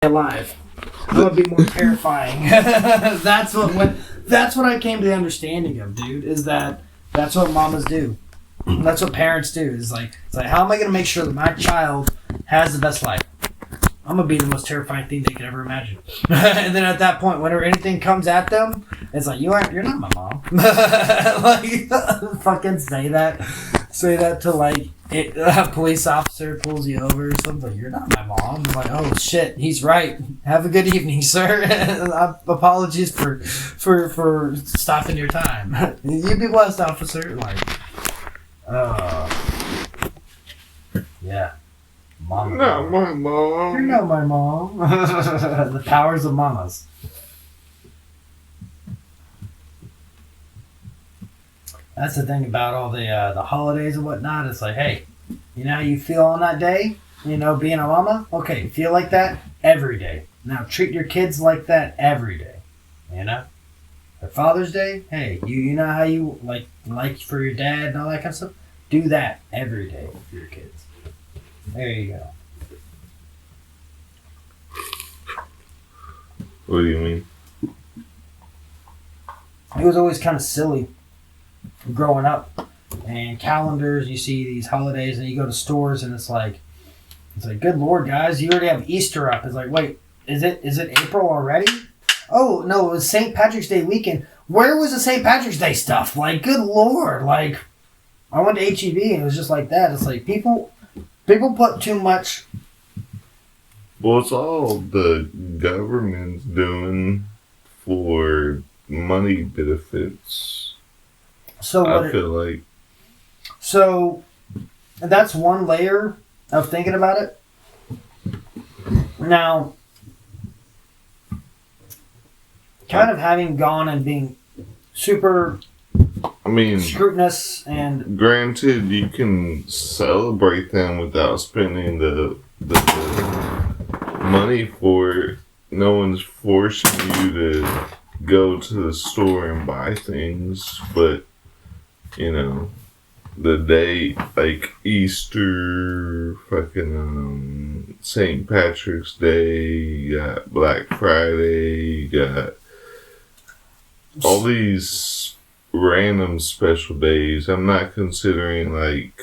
alive. I'm gonna be more terrifying. That's what I came to the understanding of, dude. Is that that's what mamas do. That's what parents do. It's like how am I gonna make sure that my child has the best life? I'm gonna be the most terrifying thing they could ever imagine. And then at that point, whenever anything comes at them, it's like you're not my mom. Like fucking say that to like a police officer pulls you over or something. You're not my mom. I'm like, oh shit, he's right. Have a good evening, sir. Apologies for stopping your time. You be blessed, officer. Like, yeah. Mama. Not my mom. You're not my mom. The powers of mamas. That's the thing about all the holidays and whatnot. It's like, hey, you know how you feel on that day? You know, being a mama? Okay, feel like that every day. Now treat your kids like that every day. You know? For Father's Day, hey, you know how you like for your dad and all that kind of stuff? Do that every day for your kids. There you go. What do you mean? It was always kind of silly growing up. And calendars, you see these holidays, and you go to stores, and it's like, good Lord, guys, you already have Easter up. It's like, wait, is it April already? Oh no, it was St. Patrick's Day weekend. Where was the St. Patrick's Day stuff? Like, good Lord, like, I went to HEB, and it was just like that. It's like people put too much. Well, it's all the government's doing for money benefits. So I feel like. So that's one layer of thinking about it. Now, kind of having gone and being super scrutinous and granted, you can celebrate them without spending the money for it. No one's forcing you to go to the store and buy things, but you know, the day like Easter, fucking St. Patrick's Day, you got Black Friday, you got all these random special days. I'm not considering like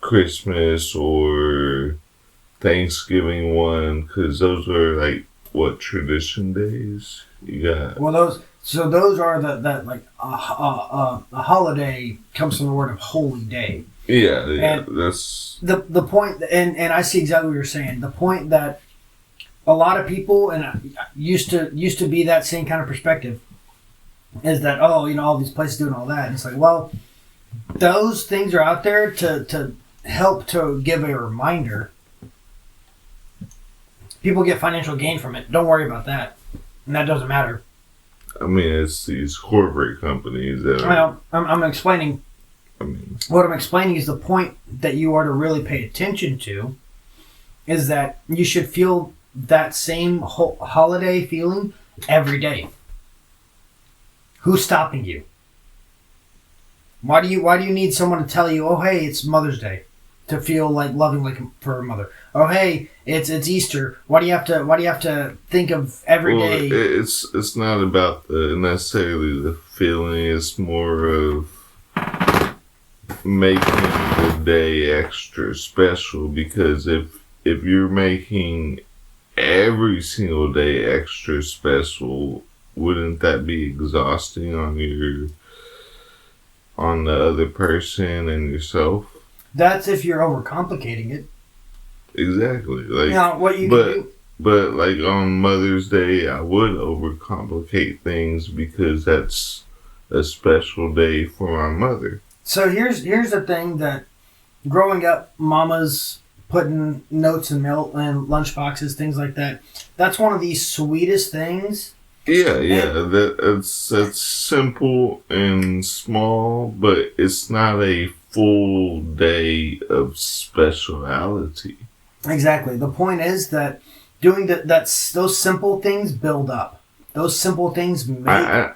Christmas or Thanksgiving one, because those are like what tradition days you got. Well, those are that like a holiday comes from the word of holy day. Yeah, and that's the point, and I see exactly what you're saying. The point that a lot of people, and used to be that same kind of perspective, is that, oh, you know, all these places doing all that. And it's like, well, those things are out there to help to give a reminder. People get financial gain from it. Don't worry about that. And that doesn't matter. I mean, it's these corporate companies that are... Well, I'm explaining... what I'm explaining is the point that you are to really pay attention to is that you should feel that same holiday feeling every day. Who's stopping you? Why do you need someone to tell you, oh, hey, it's Mother's Day, to feel like loving like for a mother? Oh, hey, it's Easter. Why do you have to think of every day? It's not about necessarily the feeling. It's more of making the day extra special, because if you're making every single day extra special, wouldn't that be exhausting on the other person and yourself? That's if you're overcomplicating it. Exactly. Like, now, what you can do. But like on Mother's Day, I would overcomplicate things because that's a special day for my mother. So here's the thing that growing up, mamas putting notes in milk and lunch boxes, things like that. That's one of the sweetest things. Yeah. That's simple and small, but it's not a full day of speciality. Exactly. The point is that doing those simple things build up. Those simple things make. I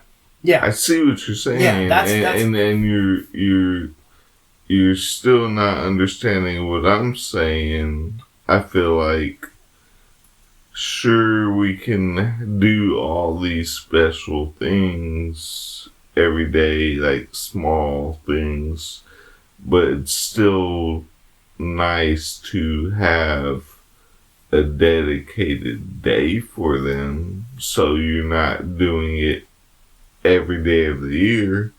see what you're saying. Yeah, that's and you're still not understanding what I'm saying. I feel like sure, we can do all these special things every day, like small things, but it's still nice to have a dedicated day for them, so you're not doing it every day of the year.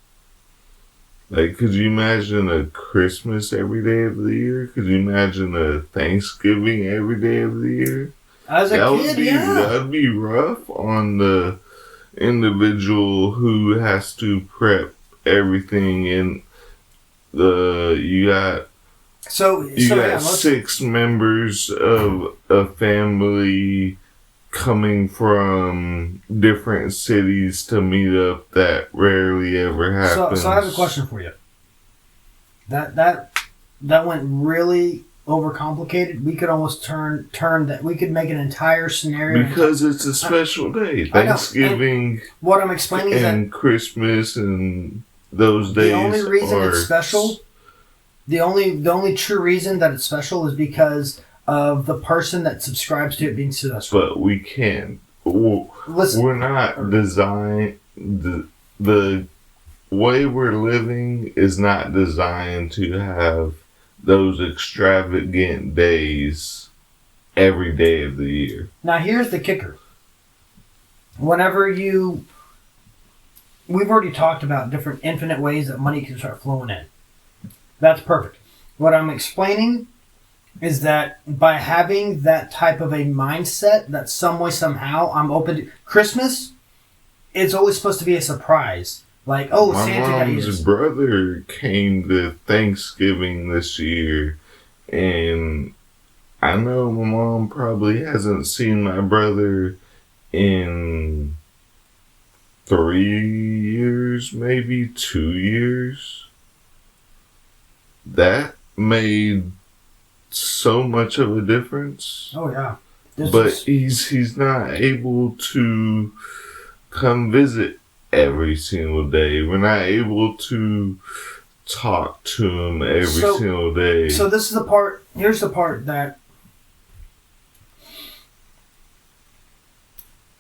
Like, could you imagine a Christmas every day of the year? Could you imagine a Thanksgiving every day of the year? As a kid, yeah. That'd be rough on the individual who has to prep everything in you got yeah, 6 members of a family coming from different cities to meet up. That rarely ever happens. So I have a question for you. That went really overcomplicated. We could almost turn that. We could make an entire scenario because it's a special day. Thanksgiving. What I'm explaining is that Christmas and those days. The only reason it's special. The only true reason that it's special is because of the person that subscribes to it being successful. But we can't. We're not designed. The way we're living is not designed to have those extravagant days every day of the year. Now here's the kicker. We've already talked about different infinite ways that money can start flowing in. That's perfect. What I'm explaining is that by having that type of a mindset, that some way, somehow, I'm open to Christmas, it's always supposed to be a surprise. Like, oh, Santa got you. My mom's brother came to Thanksgiving this year, and I know my mom probably hasn't seen my brother in 3 years, maybe 2 years. That made so much of a difference. Oh yeah. He's not able to come visit every single day. We're not able to talk to him every single day. So this is the part. Here's the part that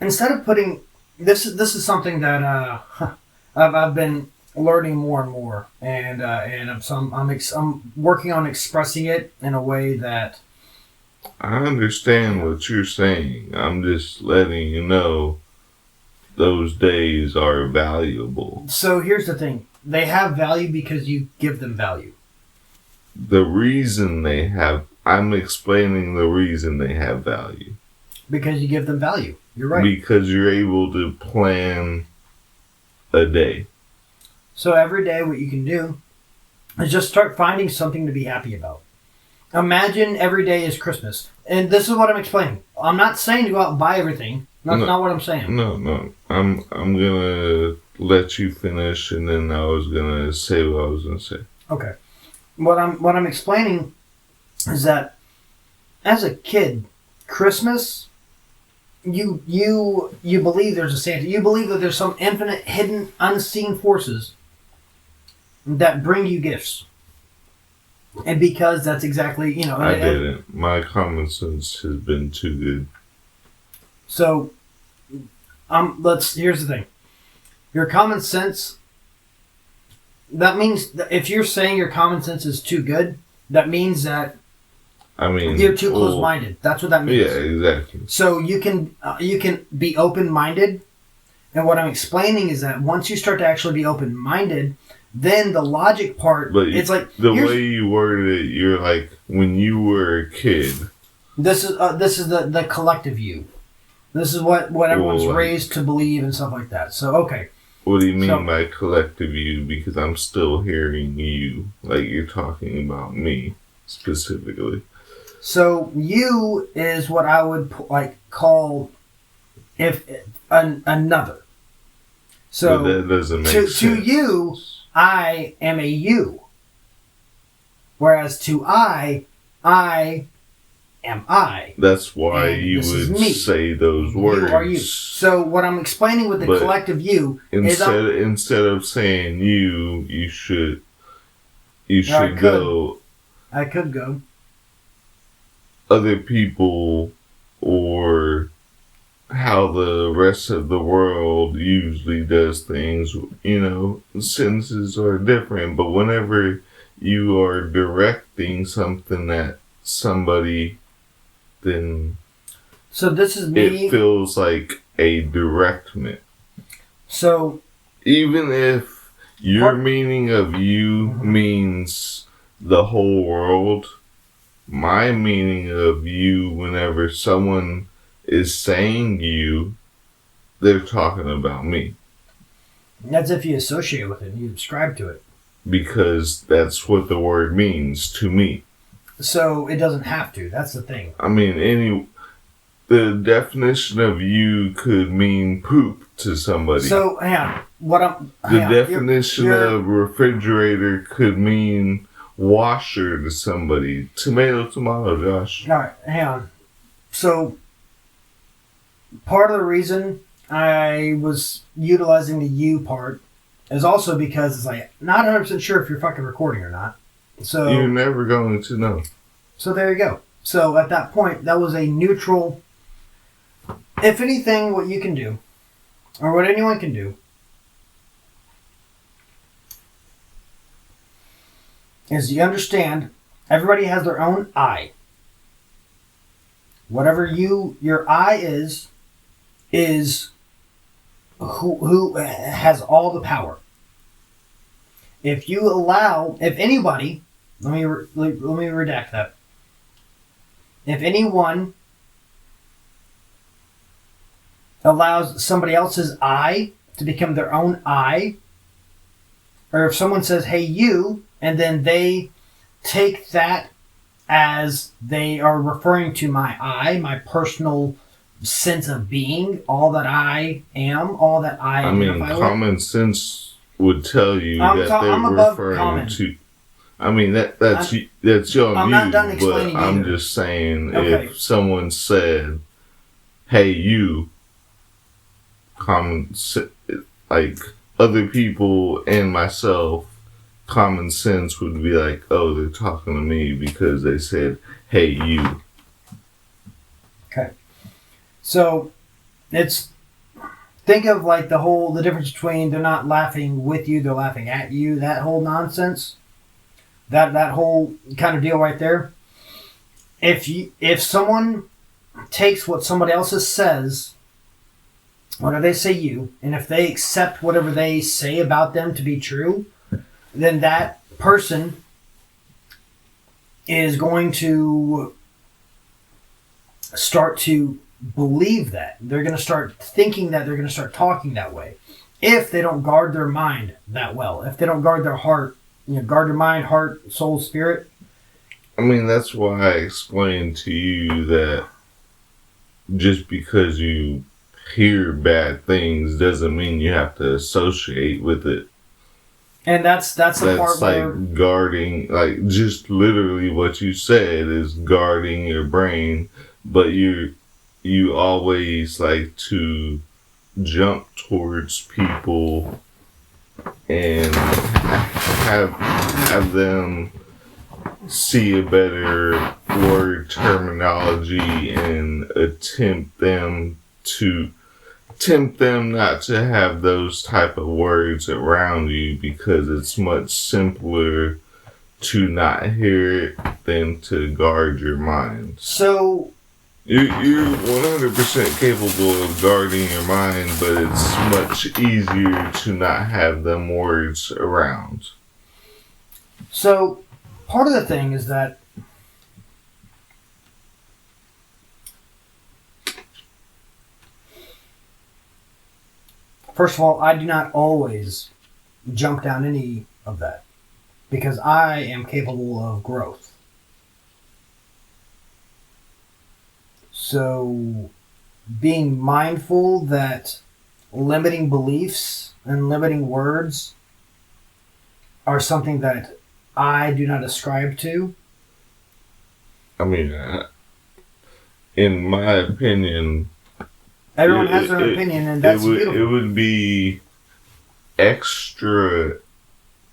instead of putting this is something that I've been learning more and more, and I'm working on expressing it in a way that I understand what you're saying. I'm just letting you know those days are valuable. So here's the thing. They have value because you give them value. I'm explaining the reason they have value. Because you give them value. You're right. Because you're able to plan a day. So every day what you can do is just start finding something to be happy about. Imagine every day is Christmas. And this is what I'm explaining. I'm not saying to go out and buy everything. That's not what I'm saying. No. I'm gonna let you finish, and then I was gonna say what I was gonna say. Okay. What I'm explaining is that as a kid, Christmas, you believe there's a Santa. You believe that there's some infinite, hidden, unseen forces that bring you gifts. And because that's exactly, I didn't. My common sense has been too good. So, here's the thing. Your common sense, that means that if you're saying your common sense is too good, that means that you're too close-minded. That's what that means. Yeah, exactly. So you can be open-minded, and what I'm explaining is that once you start to actually be open-minded, then the logic part, it's like the way you worded it, you're like when you were a kid. This is the collective you. This is what everyone's raised to believe and stuff like that. So okay. What do you mean by collective you? Because I'm still hearing you like you're talking about me specifically. So you is what I would call another. So but that doesn't make sense. To you, I am a you. Whereas to I am I. That's why you would say those words. You are you. So what I'm explaining with the collective you instead of saying you should go. I could go. Other people or how the rest of the world usually does things. Sentences are different, but whenever you are directing something at somebody, then So this is me. it feels like a directment. So Even if your meaning of you means the whole world, my meaning of you, whenever someone is saying you, they're talking about me. That's if you associate with it and you subscribe to it. Because that's what the word means to me. So it doesn't have to. That's the thing. I mean, the definition of you could mean poop to somebody. So, hang on. The definition of refrigerator could mean washer to somebody. Tomato, Josh. All right, hang on. So, part of the reason I was utilizing the you part is also because it's like, not 100% sure if you're fucking recording or not. So You're never going to know. So there you go. So at that point, that was a neutral. If anything, what you can do, or what anyone can do, is you understand everybody has their own I. Whatever your I is who has all the power. If anybody, let me redact that. If anyone allows somebody else's I to become their own I, or if someone says, hey, you, and then they take that as they are referring to my I, my personal sense of being, all that I am, all that I identify with. Common sense would tell you that they're referring to. I mean, that's your I'm not done explaining but I'm either. just saying, okay. If someone said, hey, you, like other people and myself, common sense would be like, oh, they're talking to me because they said, hey, you. Okay. So, think of like the difference between they're not laughing with you, they're laughing at you, that whole nonsense. That whole kind of deal right there. If someone takes what somebody else says, whether they say you, and if they accept whatever they say about them to be true, then that person is going to start to believe that. They're going to start thinking that, they're going to start talking that way. If they don't guard their mind that well, if they don't guard their heart, guard your mind, heart, soul, spirit. I mean, that's why I explained to you that just because you hear bad things doesn't mean you have to associate with it. And that's the part where... That's like guarding, like just literally what you said is guarding your brain, but you always like to jump towards people and have them see a better word terminology and tempt them not to have those type of words around you because it's much simpler to not hear it than to guard your mind. So you're 100% capable of guarding your mind, but it's much easier to not have them words around. So part of the thing is that first of all, I do not always jump down any of that because I am capable of growth. So being mindful that limiting beliefs and limiting words are something that I do not ascribe to. I mean, in my opinion... Everyone has their opinion, and that's beautiful. It would be extra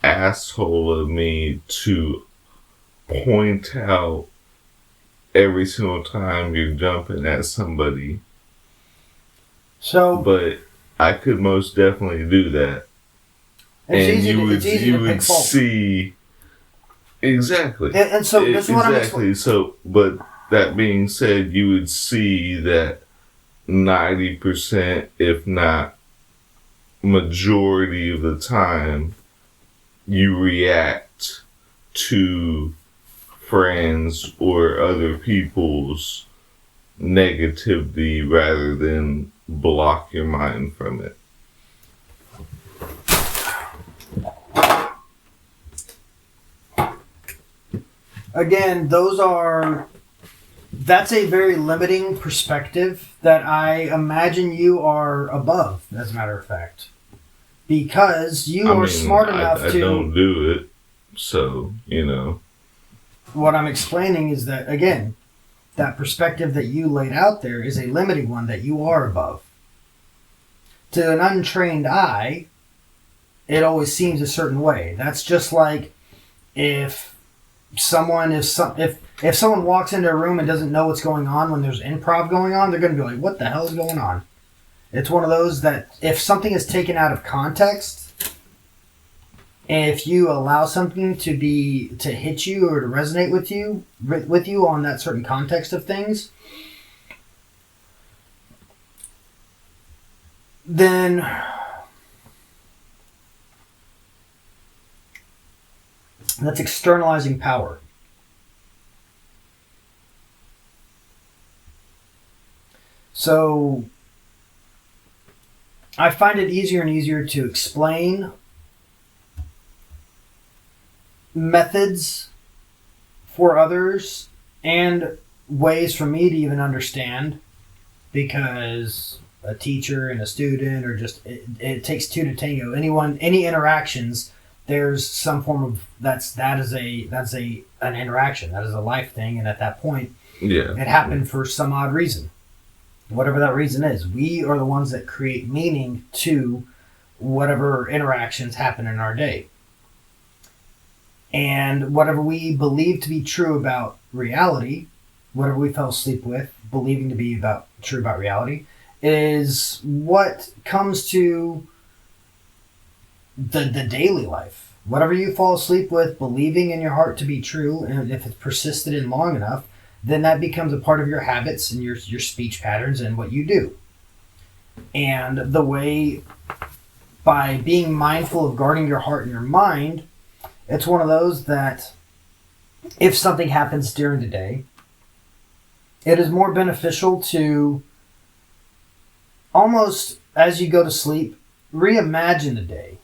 asshole of me to point out every single time you're jumping at somebody. So, but I could most definitely do that. it's easy to pick fault. See exactly. And so this is what I'm exactly. So, but that being said, you would see that 90%, if not majority of the time, you react to friends or other people's negativity rather than block your mind from it. Again, that's a very limiting perspective that I imagine you are above, as a matter of fact. Because you are smart enough to... I don't do it, so, you know. What I'm explaining is that, again, that perspective that you laid out there is a limiting one that you are above. To an untrained eye, it always seems a certain way. That's just like if someone walks into a room and doesn't know what's going on when there's improv going on, they're going to be like, what the hell is going on? It's one of those that if something is taken out of context, if you allow something to hit you or to resonate with you on that certain context of things, then that's externalizing power. So I find it easier and easier to explain methods for others and ways for me to even understand, because a teacher and a student, or just it takes two to tango. Any interactions, there's some form of that's an interaction. That is a life thing, and at that point, it happened for some odd reason. Whatever that reason is, we are the ones that create meaning to whatever interactions happen in our day. And whatever we believe to be true about reality, whatever we fell asleep with, believing to be true about reality, is what comes to the daily life. Whatever you fall asleep with, believing in your heart to be true, and if it's persisted in long enough, then that becomes a part of your habits and your speech patterns and what you do. And the way, by being mindful of guarding your heart and your mind, it's one of those that if something happens during the day, it is more beneficial to almost, as you go to sleep, reimagine the day.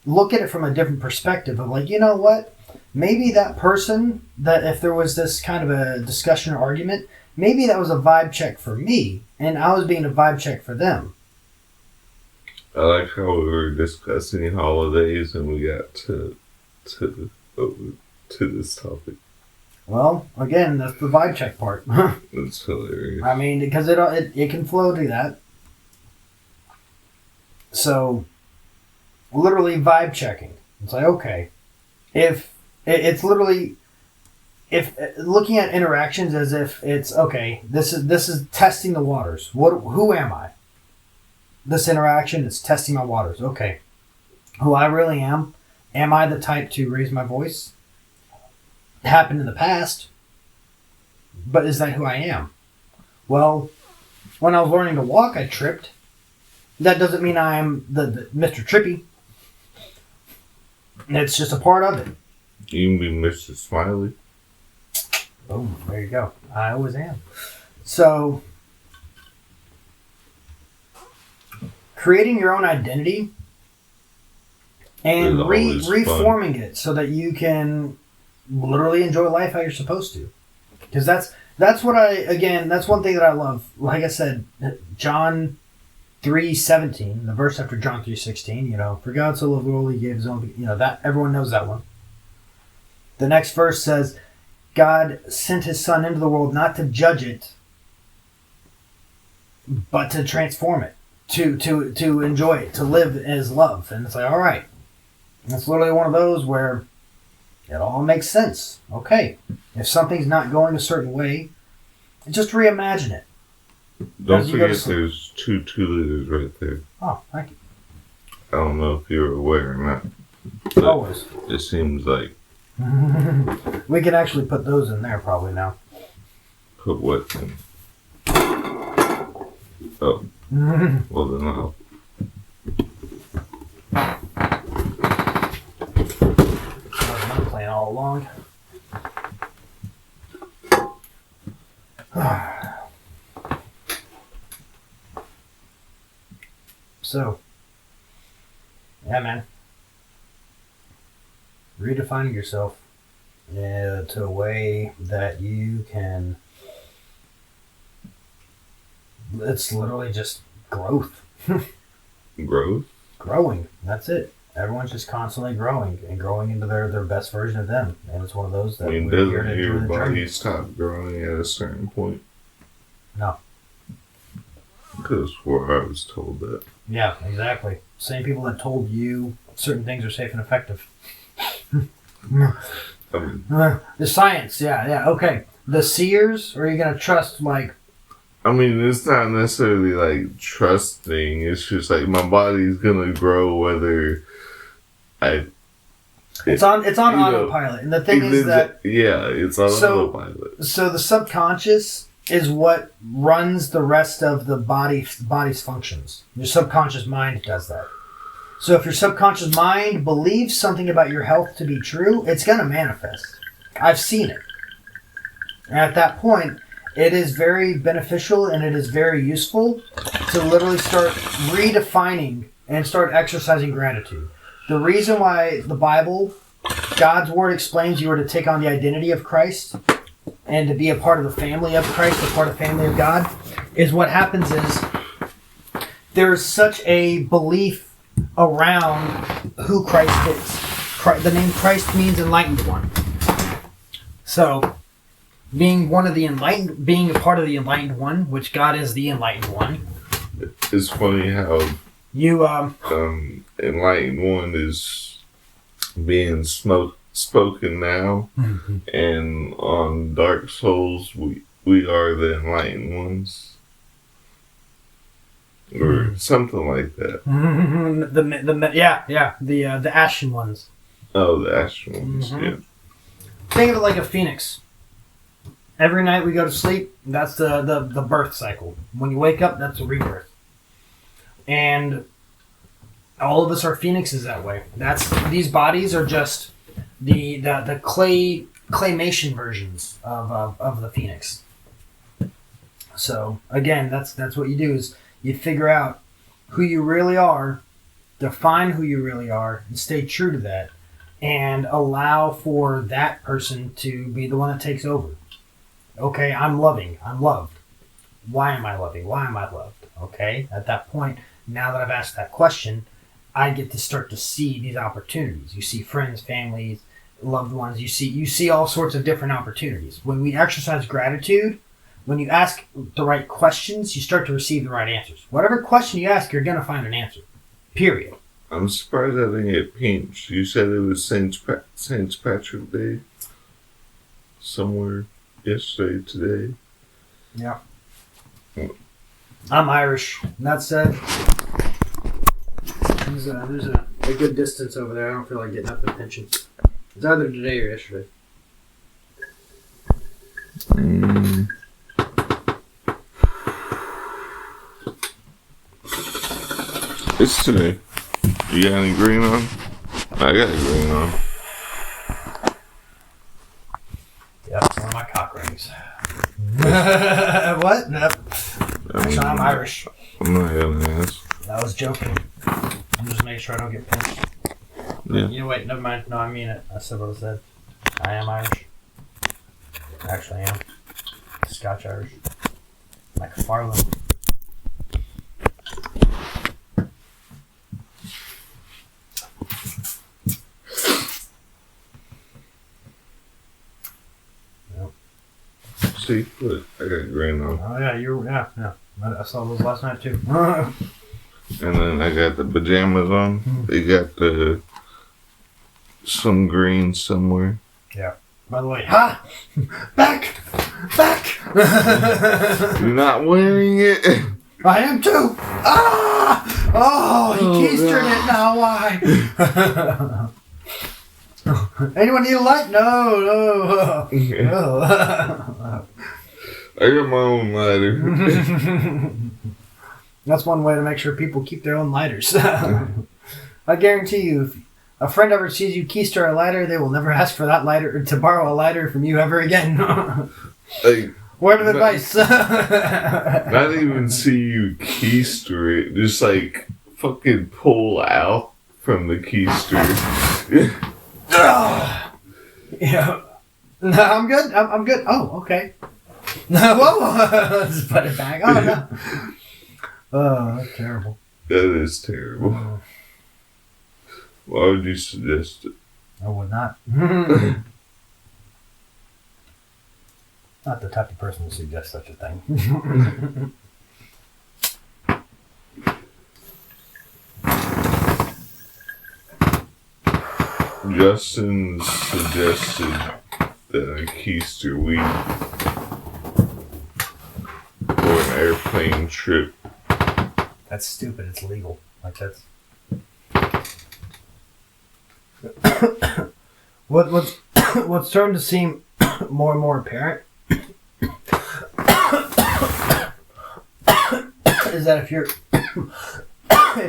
Look at it from a different perspective of like, you know what? Maybe that person, that if there was this kind of a discussion or argument, maybe that was a vibe check for me, and I was being a vibe check for them. I like how we were discussing holidays and we got to this topic. Well, again, that's the vibe check part. That's hilarious. I mean, because it can flow to that. So, literally vibe checking. It's like, okay, if looking at interactions as if it's okay, this is testing the waters. Who am I? This interaction is testing my waters. Okay, who I really am. Am I the type to raise my voice? It happened in the past, but is that who I am? Well, when I was learning to walk, I tripped. That doesn't mean I am the Mr. Trippy. It's just a part of it. You can be Mr. Smiley. Boom, there you go. I always am. So, creating your own identity and reforming it so that you can literally enjoy life how you're supposed to. Because that's that's one thing that I love. Like I said, John 3:17, the verse after John 3:16, for God so loved the world he gave his own, that everyone knows that one. The next verse says, God sent his son into the world not to judge it, but to transform it, to enjoy it, to live as love. And it's like, all right. And it's literally one of those where it all makes sense. Okay, if something's not going a certain way, Just reimagine it. Don't As you go to forget there's 2 liters right there. Oh, thank you. I don't know if you're aware or not. But Always. it seems like... We can actually put those in there probably now. Put what in? Oh. Well, then I'll... That was my plan all along. So, yeah, man. Redefining yourself to a way that you can. It's literally just growth. Growth? Growing. That's it. Everyone's just constantly growing and growing into their best version of them. And it's one of those that I mean, we're here doesn't to your enjoy the journey. body stop growing at a certain point? No. Because where I was told that. Yeah, exactly. Same people that told you certain things are safe and effective. I mean, The science, yeah, okay. The seers, or are you going to trust, like... it's not necessarily like trusting. It's just like my body's gonna grow whether It's on autopilot. And the thing is that... Yeah, it's on autopilot. So the subconscious is what runs the rest of the body's functions. Your subconscious mind does that. So if your subconscious mind believes something about your health to be true, it's going to manifest. I've seen it. And at that point, it is very beneficial and it is very useful to literally start redefining and start exercising gratitude. The reason why the Bible, God's Word explains you are to take on the identity of Christ and to be a part of the family of Christ, a part of the family of God, is what happens is there's such a belief around who Christ is. The name Christ means enlightened one. So, being a part of the enlightened one, which God is the enlightened one. It's funny how you enlightened one is being spoken now, and on Dark Souls we are the enlightened ones. Or something like that. The ashen ones. Oh, the ashen ones. Yeah. Think of it like a phoenix. Every night we go to sleep, that's the birth cycle. When you wake up, that's the rebirth. And all of us are phoenixes that way. These bodies are just the claymation versions of the phoenix. So again, that's what you do is you figure out who you really are, define who you really are, and stay true to that, and allow for that person to be the one that takes over. Okay, I'm loving. I'm loved. Why am I loving? Why am I loved? Okay, at that point, now that I've asked that question, I get to start to see these opportunities. You see friends, families, loved ones. You see all sorts of different opportunities. When we exercise gratitude, when you ask the right questions, you start to receive the right answers. Whatever question you ask, you're going to find an answer. Period. I'm surprised I didn't get pinched. You said it was Saint Patrick's Day somewhere yesterday, today. Yeah. I'm Irish. And that said, there's a good distance over there. I don't feel like getting up and pinching. It's either today or yesterday. It's today. You got any green on? I got green on. Yeah, it's one of my cock rings. What? Nope. Actually, I'm Irish. I'm not gonna ask. I was joking. I'm just making sure I don't get pinched. Yeah. You know, wait, never mind. No, I mean it. I said what I said. I am Irish. Actually, I am. Scotch Irish. Like Farland. See, look, I got green on. Oh yeah, yeah. I saw those last night too. And then I got the pajamas on. They got some green somewhere. Yeah. By the way, ha! Back! You're not wearing it. I am too! Ah! Oh, he keistered it now, why? Anyone need a light? No. I got my own lighter. That's one way to make sure people keep their own lighters. I guarantee you, if a friend ever sees you keister a lighter, they will never ask for that lighter or to borrow a lighter from you ever again. Like, word of advice. not even see you keister it, just like fucking pull out from the keister. Yeah. No, I'm good. I'm good. Oh, okay. Whoa. Just put it back. Oh, no. Oh, that's terrible. That is terrible. Why would you suggest it? I would not. Not the type of person to suggest such a thing. Justin suggested that I keister weed for an airplane trip. That's stupid. It's legal. Like that's what's starting to seem more and more apparent is that if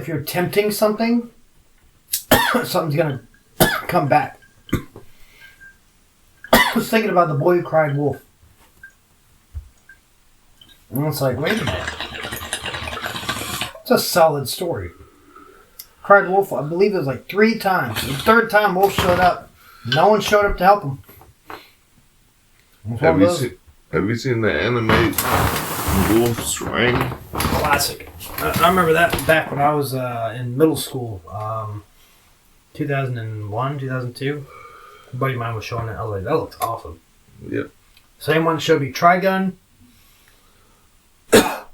you're tempting something, something's gonna come back. I was thinking about The Boy Who Cried Wolf. And it's like, wait a minute. It's a solid story. Cried Wolf, I believe it was like 3 times. The 3rd time Wolf showed up. No one showed up to help him. Have you seen the anime Wolf's Rain? Classic. I remember that back when I was in middle school. 2001, 2002. A buddy of mine was showing it. I was like, that looks awesome. Yep. Same one showed me Trigun. I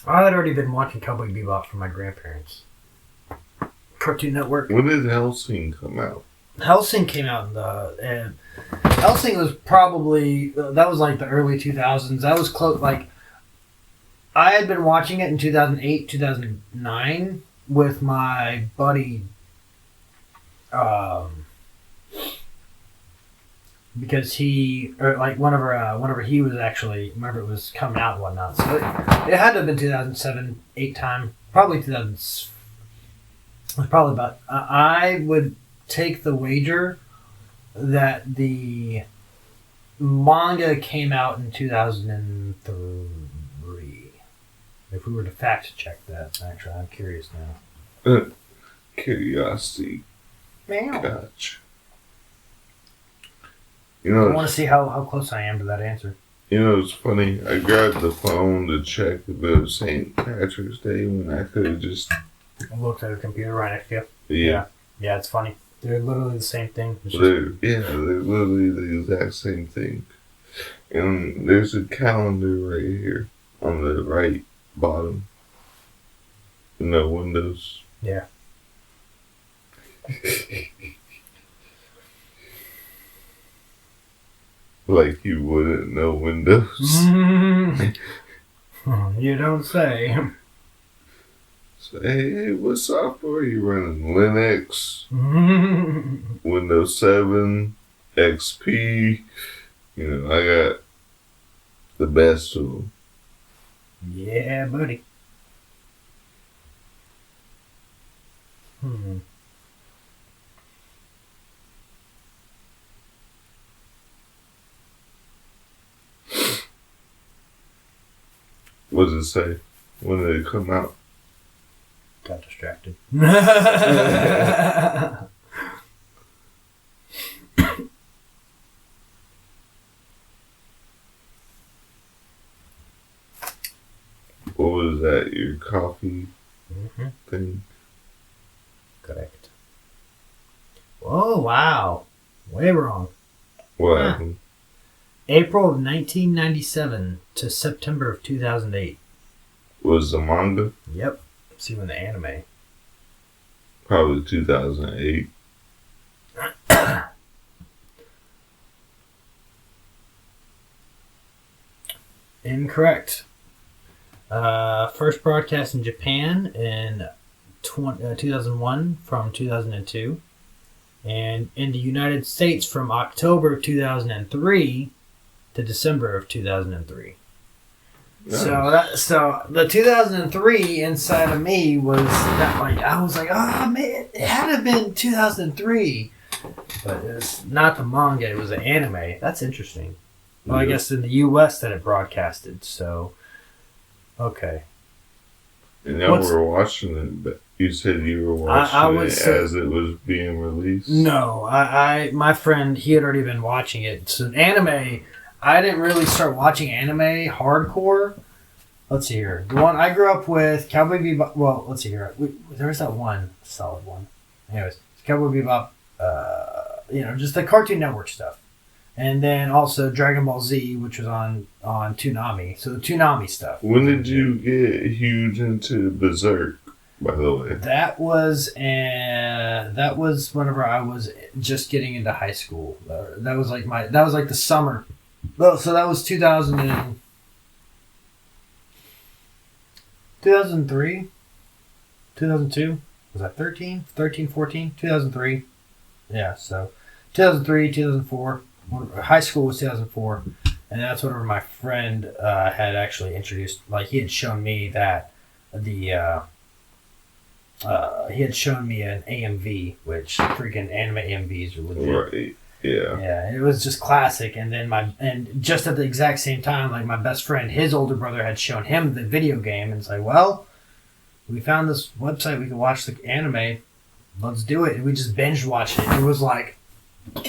had already been watching Cowboy Bebop from my grandparents. Cartoon Network. When did Hellsing come out? Hellsing came out and Hellsing was probably, that was like the early 2000s. That was close, like, I had been watching it in 2008, 2009 with my buddy, because whenever he was actually, whenever it was coming out and whatnot. So it had to have been 2007, 8 time, probably 2000. It was probably about, I would take the wager that the manga came out in 2003. If we were to fact check that, actually, I'm curious now. Curiosity. Meow. Gotcha. I want to see how close I am to that answer. You know, it's funny. I grabbed the phone to check if it was St. Patrick's Day when I could have just looked at a computer right next to you. Yeah. Yeah, it's funny. They're literally the same thing. They're literally the exact same thing. And there's a calendar right here on the right bottom. No windows. Yeah. Like you wouldn't know Windows. You don't say. So, hey, what software are you running? Linux, Windows 7, XP. You know, I got the best of them. Yeah, buddy. What does it say? When did it come out? Got distracted. What was that? Your coffee thing? Correct. Oh, wow. Way wrong. What happened? April of 1997 to September of 2008. Was the manga? Yep. See when the anime. Probably 2008. Incorrect. First broadcast in Japan in 2001 from 2002. And in the United States from October of 2003 to December of 2003. Nice. So the 2003 inside of me was that, like, I was like, oh man, it had to have been 2003, but it's not the manga, it was the anime. That's interesting. Well, I guess in the U.S. that it broadcasted. So okay. And y'all were watching it, but you said you were watching it as it was being released? No, my friend, he had already been watching it. So anime, I didn't really start watching anime hardcore. Let's see here. The one I grew up with, Cowboy Bebop. Well, let's see here. There was that one solid one. Anyways, Cowboy Bebop. Just the Cartoon Network stuff. And then also Dragon Ball Z, which was on Toonami. So the Toonami stuff. When did you get huge into Berserk, by the way? That was whenever I was just getting into high school. That was like the summer. Well, so that was 2003, 2002. Was that 13, 14? 2003. Yeah, so 2003, 2004. High school was 2004, and that's whenever my friend had actually introduced, like, he had shown me that he had shown me an AMV, which freaking anime AMVs are legit. Right. Yeah. Yeah, and it was just classic. And then just at the exact same time, like, my best friend, his older brother had shown him the video game, and it's like, well, we found this website we could watch the anime. Let's do it. And we just binge watched it. It was like, it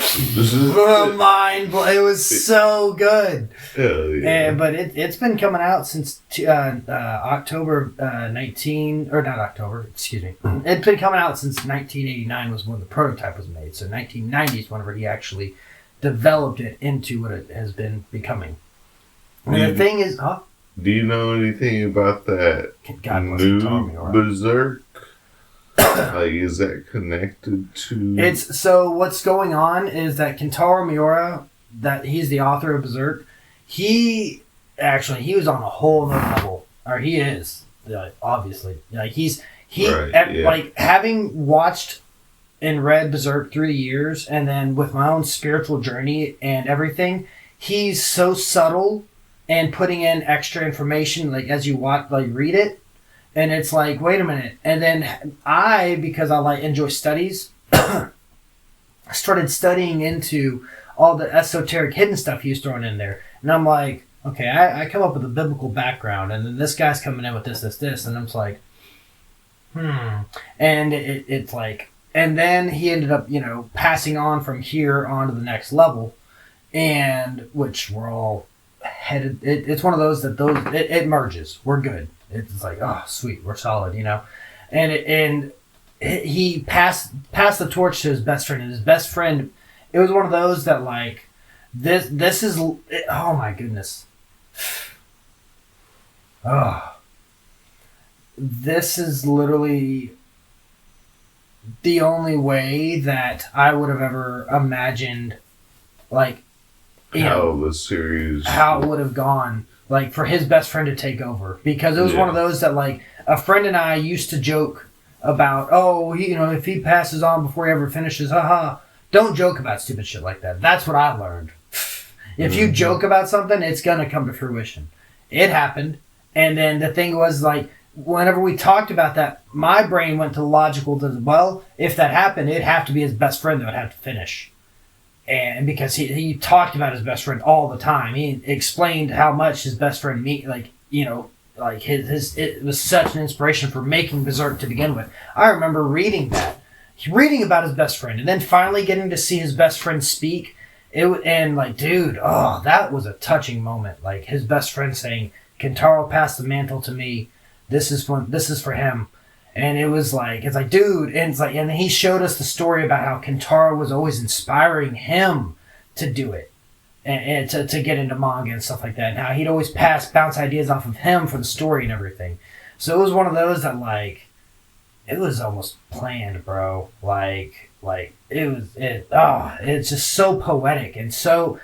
was so good. Hell yeah. But it's been coming out since October 19, or not October, excuse me. It's been coming out since 1989 was when the prototype was made. So 1990 is whenever he actually developed it into what it has been becoming. And the thing is, do you know anything about that new Berserk? Like, is that connected to... So what's going on is that Kentaro Miura, that he's the author of Berserk, he was on a whole other level. Or he is, obviously. Like, like, having watched and read Berserk through the years, and then with my own spiritual journey and everything, he's so subtle and putting in extra information, like, as you watch, like, read it. And it's like, wait a minute. And then because I enjoy studies, started studying into all the esoteric hidden stuff he was throwing in there. And I'm like, okay, I come up with a biblical background, and then this guy's coming in with this. And I'm just like, And it's like, and then he ended up, passing on from here on to the next level, and which we're all headed. It's one of those that it merges. We're good. It's like, oh, sweet, we're solid, And he passed the torch to his best friend, and his best friend, it was one of those that, like, this is, oh my goodness. Oh. This is literally the only way that I would have ever imagined, like, the series, how it would have gone. Like, for his best friend to take over. Because it was one of those that, like, a friend and I used to joke about, if he passes on before he ever finishes, haha. Don't joke about stupid shit like that. That's what I learned. If you joke about something, it's going to come to fruition. It happened. And then the thing was, like, whenever we talked about that, my brain went to logical, if that happened, it'd have to be his best friend that would have to finish. And because he talked about his best friend all the time, he explained how much his best friend it was such an inspiration for making Berserk to begin with. I remember reading about his best friend, and then finally getting to see his best friend speak. That was a touching moment. Like, his best friend saying, "Kentaro passed the mantle to me. This is for him." And it was like, it's like, dude, and it's like, and he showed us the story about how Kentaro was always inspiring him to do it, and to get into manga and stuff like that, and how he'd always bounce ideas off of him for the story and everything. So it was one of those that, like, it was almost planned, bro. It's just so poetic and so,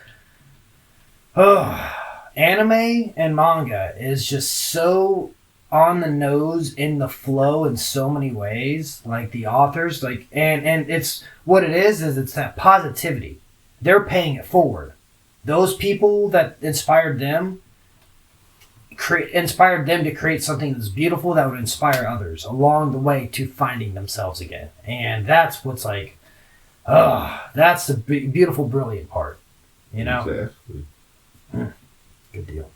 anime and manga is just so on the nose in the flow in so many ways. Like the authors, like and it's what it is it's that positivity. They're paying it forward. Those people that inspired them to create something that's beautiful that would inspire others along the way to finding themselves again. And that's what's like, that's the beautiful, brilliant part. You know? Exactly. Good deal.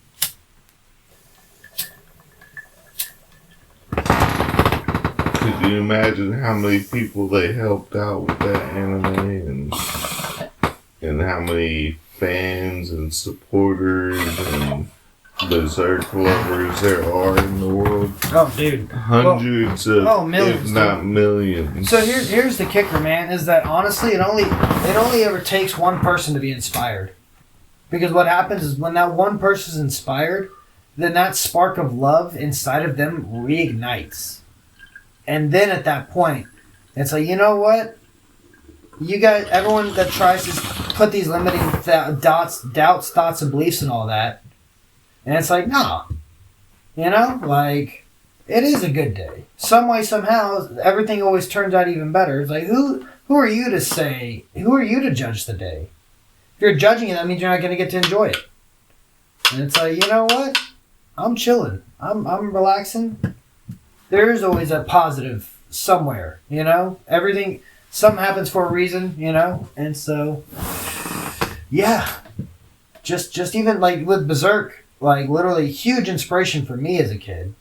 Could you imagine how many people they helped out with that anime and how many fans and supporters and Berserk lovers there are in the world? Oh, dude. Hundreds millions, if not millions. So here's the kicker, man, is that honestly it only ever takes one person to be inspired. Because what happens is when that one person is inspired, then that spark of love inside of them reignites. And then at that point, it's like, you know what? You guys, everyone that tries to put these limiting doubts, thoughts, and beliefs and all that, and it's like, nah. You know? Like, it is a good day. Some way, somehow, everything always turns out even better. It's like, who are you to say, who are you to judge the day? If you're judging it, that means you're not going to get to enjoy it. And it's like, you know what? I'm chilling. I'm relaxing. There is always a positive somewhere, you know? Something happens for a reason, you know? And so, yeah. Just even, like, with Berserk, like, literally huge inspiration for me as a kid.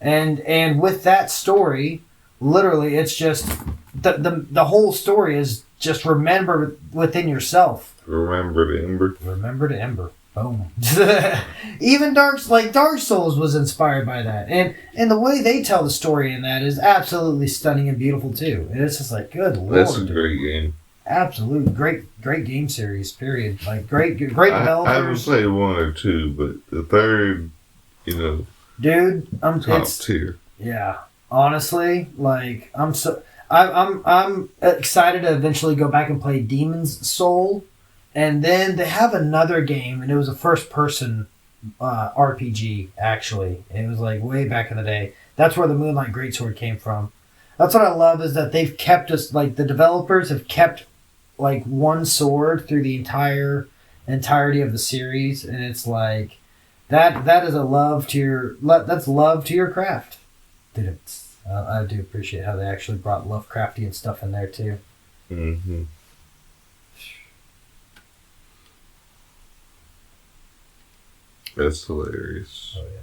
And with that story, literally, it's just, the whole story is just remember within yourself. Remember to Ember. Remember to Ember. Boom. Even Dark Souls was inspired by that. And the way they tell the story in that is absolutely stunning and beautiful too. And it's just like, good lord. That's a great game. Absolutely. Great game series, period. Like great developers. I would say one or two, but the third, you know, dude, top tier. Yeah. Honestly, like I'm excited to eventually go back and play Demon's Soul. And then they have another game, and it was a first-person RPG, actually. It was, like, way back in the day. That's where the Moonlight Greatsword came from. That's what I love, is that they've kept us, like, the developers have kept, like, one sword through the entirety of the series, and it's, like, that is a love to your craft. Dude, I do appreciate how they actually brought Lovecraftian stuff in there, too. Mm-hmm. That's hilarious. Oh, yeah.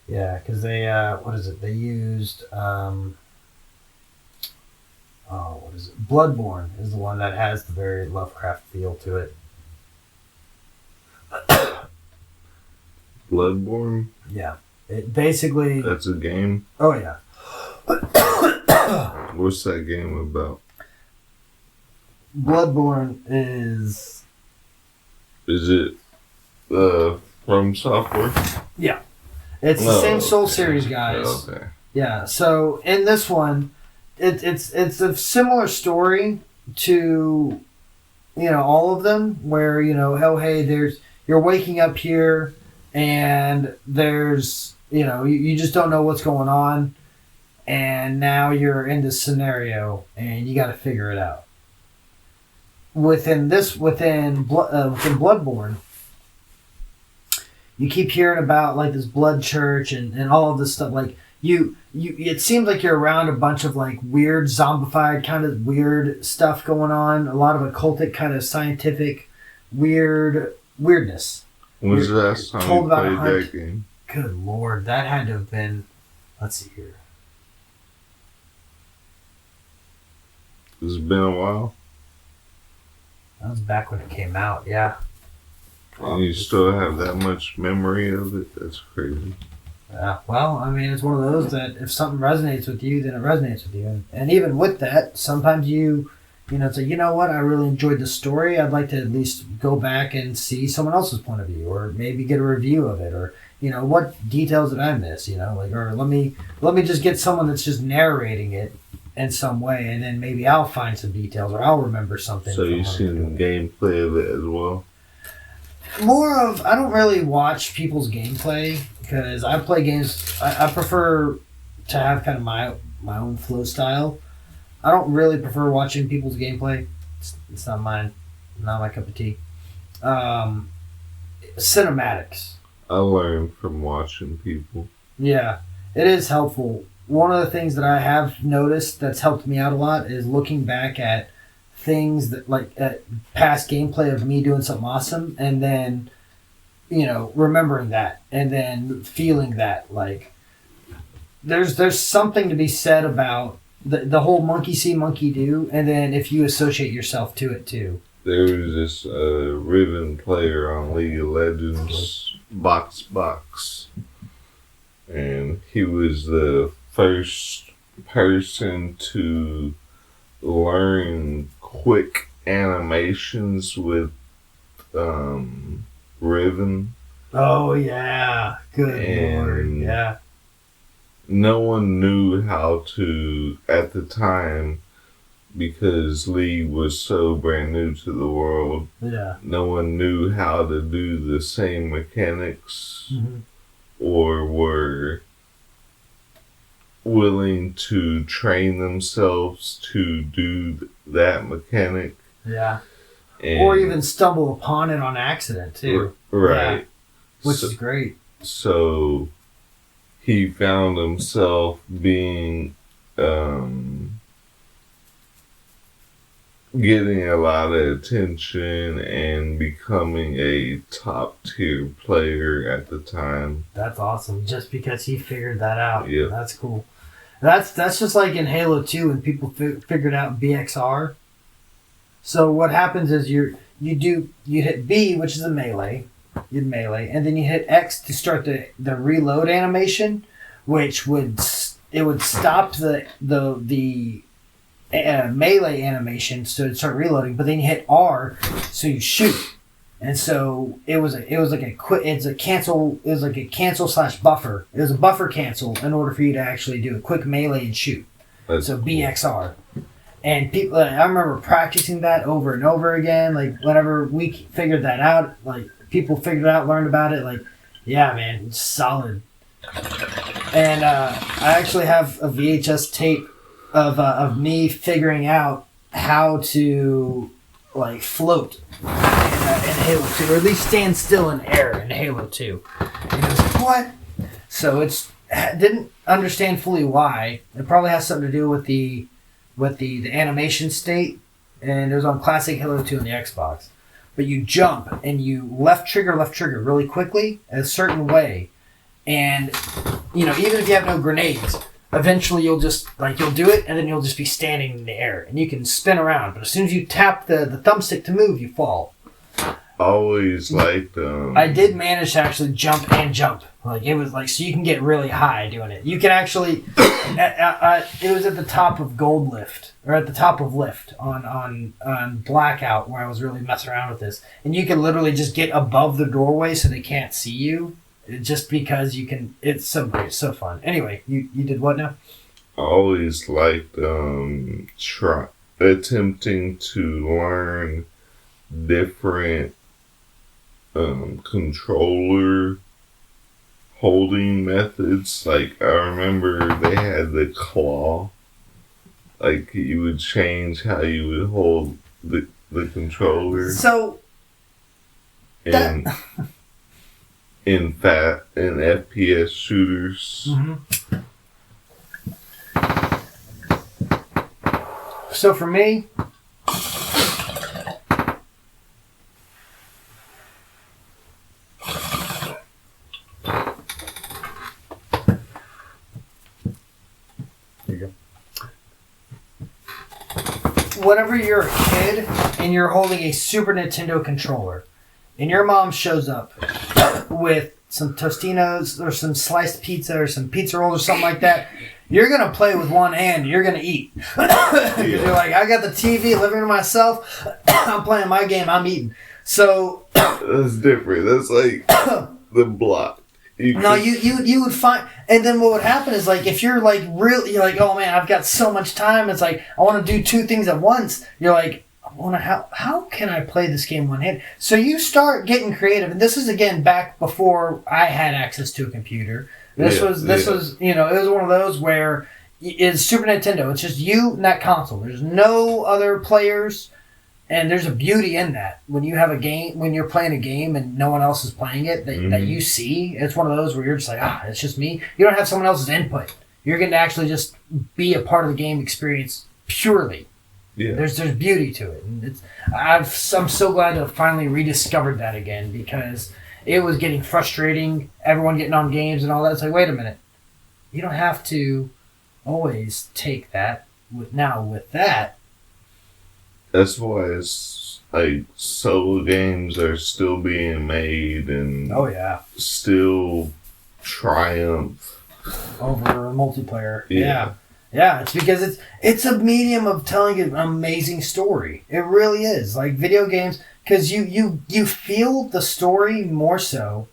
Yeah, because they, they used, Bloodborne is the one that has the very Lovecraft feel to it. Bloodborne? Yeah. It basically... That's a game? Oh, yeah. What's that game about? Bloodborne is... Is it from software? Yeah. It's the same Soul series, guys. Okay. Yeah, so in this one, it's a similar story to, you know, all of them, where, you know, oh, hey, you're waking up here, and there's, you know, you just don't know what's going on, and now you're in this scenario, and you got to figure it out. Within Bloodborne, you keep hearing about, like, this blood church and all of this stuff. Like, it seems like you're around a bunch of, like, weird zombified kind of weird stuff going on. A lot of occultic kind of scientific weirdness. When was the last time you played that game? Good lord, that had to have been, let's see here. It's been a while. That was back when it came out, yeah. And you still have that much memory of it? That's crazy. Yeah, well, I mean, it's one of those that if something resonates with you, then it resonates with you. And even with that, sometimes you say, you know what, I really enjoyed the story. I'd like to at least go back and see someone else's point of view, or maybe get a review of it, or, you know, what details did I miss, you know, like, or let me just get someone that's just narrating it, in some way, and then maybe I'll find some details or I'll remember something. So you've seen gameplay of it as well? More of, I don't really watch people's gameplay because I play games. I prefer to have kind of my own flow style. I don't really prefer watching people's gameplay. It's not mine, not my cup of tea. Cinematics. I learned from watching people. Yeah, it is helpful. One of the things that I have noticed that's helped me out a lot is looking back at things that, like, at past gameplay of me doing something awesome, and then, remembering that, and then feeling that, like, there's something to be said about the whole monkey see, monkey do, and then if you associate yourself to it too. There was this Riven player on League of Legends, Box, and he was the first person to learn quick animations with Riven. Oh yeah, good lord, yeah. No one knew how to at the time because League was so brand new to the world. Yeah. No one knew how to do the same mechanics or were willing to train themselves to do that mechanic. Yeah. Or even stumble upon it on accident too. Right. Yeah. Which is great. So he found himself being getting a lot of attention and becoming a top tier player at the time. That's awesome. Just because he figured that out. Yeah. That's cool. That's just like in Halo 2 when people figured out BXR. So what happens is you hit B, which is a melee. You hit melee, and then you hit X to start the reload animation, which would stop the melee animation, so it'd start reloading. But then you hit R, so you shoot, and so it was like a cancel / buffer. It was a buffer cancel in order for you to actually do a quick melee and shoot. So BXR. And people, I remember practicing that over and over again. Like whenever we figured that out, like people figured it out, learned about it. Like, yeah, man, it's solid. And I actually have a VHS tape of me figuring out how to like float in Halo 2, or at least stand still in air in Halo 2. And it was like, what? So didn't understand fully why. It probably has something to do with the animation state, and it was on Classic Halo 2 on the Xbox. But you jump and you left trigger really quickly in a certain way, and even if you have no grenades, eventually you'll do it, and then you'll just be standing in the air, and you can spin around. But as soon as you tap the thumbstick to move, you fall. Always liked I did manage to actually jump. Like it was like, so you can get really high doing it. You can actually. It was at the top of Gold Lift, or at the top of Lift on Blackout, where I was really messing around with this, and you can literally just get above the doorway so they can't see you, just because you can. It's so great, so fun. Anyway, you did what now? I always liked attempting to learn different controller holding methods. Like I remember they had the claw. Like you would change how you would hold the controller. So in FPS shooters. Mm-hmm. So for me, whenever you're a kid and you're holding a Super Nintendo controller and your mom shows up with some Tostinos or some sliced pizza or some pizza rolls or something like that, you're going to play with one hand. You're going to eat. You're like, I got the TV living to myself. I'm playing my game. I'm eating. So that's different. That's like the block. You would find, and then what would happen is like if you're like really you're like, oh man, I've got so much time. It's like I want to do two things at once. You're like, I want to how can I play this game one hand? So you start getting creative, and this is again back before I had access to a computer. This was it was one of those where it's Super Nintendo. It's just you and that console. There's no other players. And there's a beauty in that when you have a game, when you're playing a game and no one else is playing it that you see. It's one of those where you're just like, it's just me. You don't have someone else's input. You're getting to actually just be a part of the game experience purely. Yeah. There's beauty to it. And I'm so glad to have finally rediscovered that again because it was getting frustrating. Everyone getting on games and all that. It's like, wait a minute. You don't have to always take that. With that. That's why it's like solo games are still being made and still triumph over multiplayer. Yeah. It's because it's a medium of telling an amazing story. It really is. Like video games, because you feel the story more so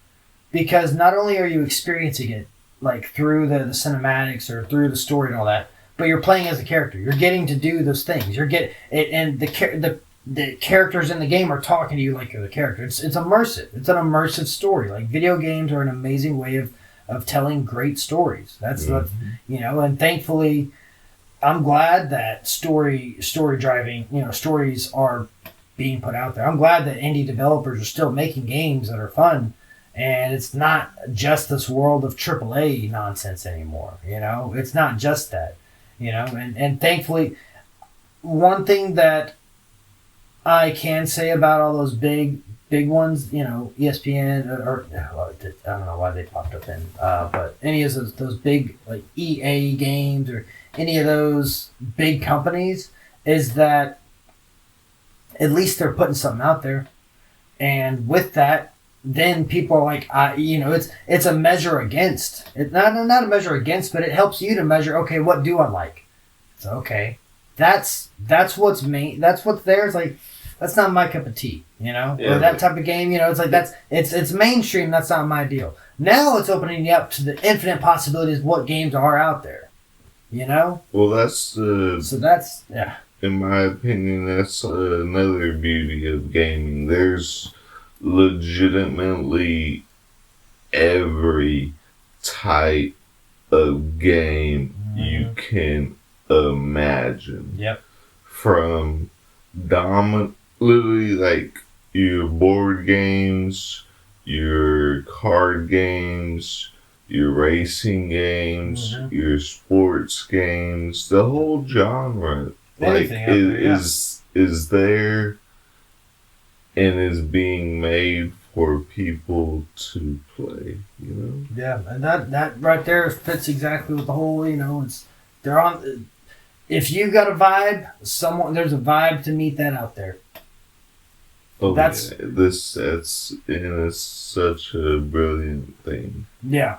because not only are you experiencing it like through the cinematics or through the story and all that, but you're playing as a character. You're getting to do those things. You're getting it, and the characters in the game are talking to you like you're the character. It's immersive. It's an immersive story. Like video games are an amazing way of telling great stories. That's and thankfully, I'm glad that story driving stories are being put out there. I'm glad that indie developers are still making games that are fun. And it's not just this world of AAA nonsense anymore. It's not just that. And thankfully, one thing that I can say about all those big ones, ESPN or I don't know why they popped up in, but any of those big like EA games or any of those big companies is that at least they're putting something out there, and with that, then people are like, it's a measure against. It's not a measure against, but it helps you to measure, okay, what do I like? So, okay, that's what's main. That's what's there. It's like, that's not my cup of tea, or that type of game, it's like it's mainstream. That's not my deal. Now it's opening you up to the infinite possibilities of what games are out there, Well, that's so that's in my opinion, that's another beauty of gaming. There's legitimately every type of game you can imagine. Yep. From literally like your board games, your card games, your racing games, your sports games, the whole genre is there and is being made for people to play, Yeah, and that right there fits exactly with the whole, they're on. If you got a vibe, there's a vibe to meet that out there. Oh, that's such a brilliant thing. Yeah,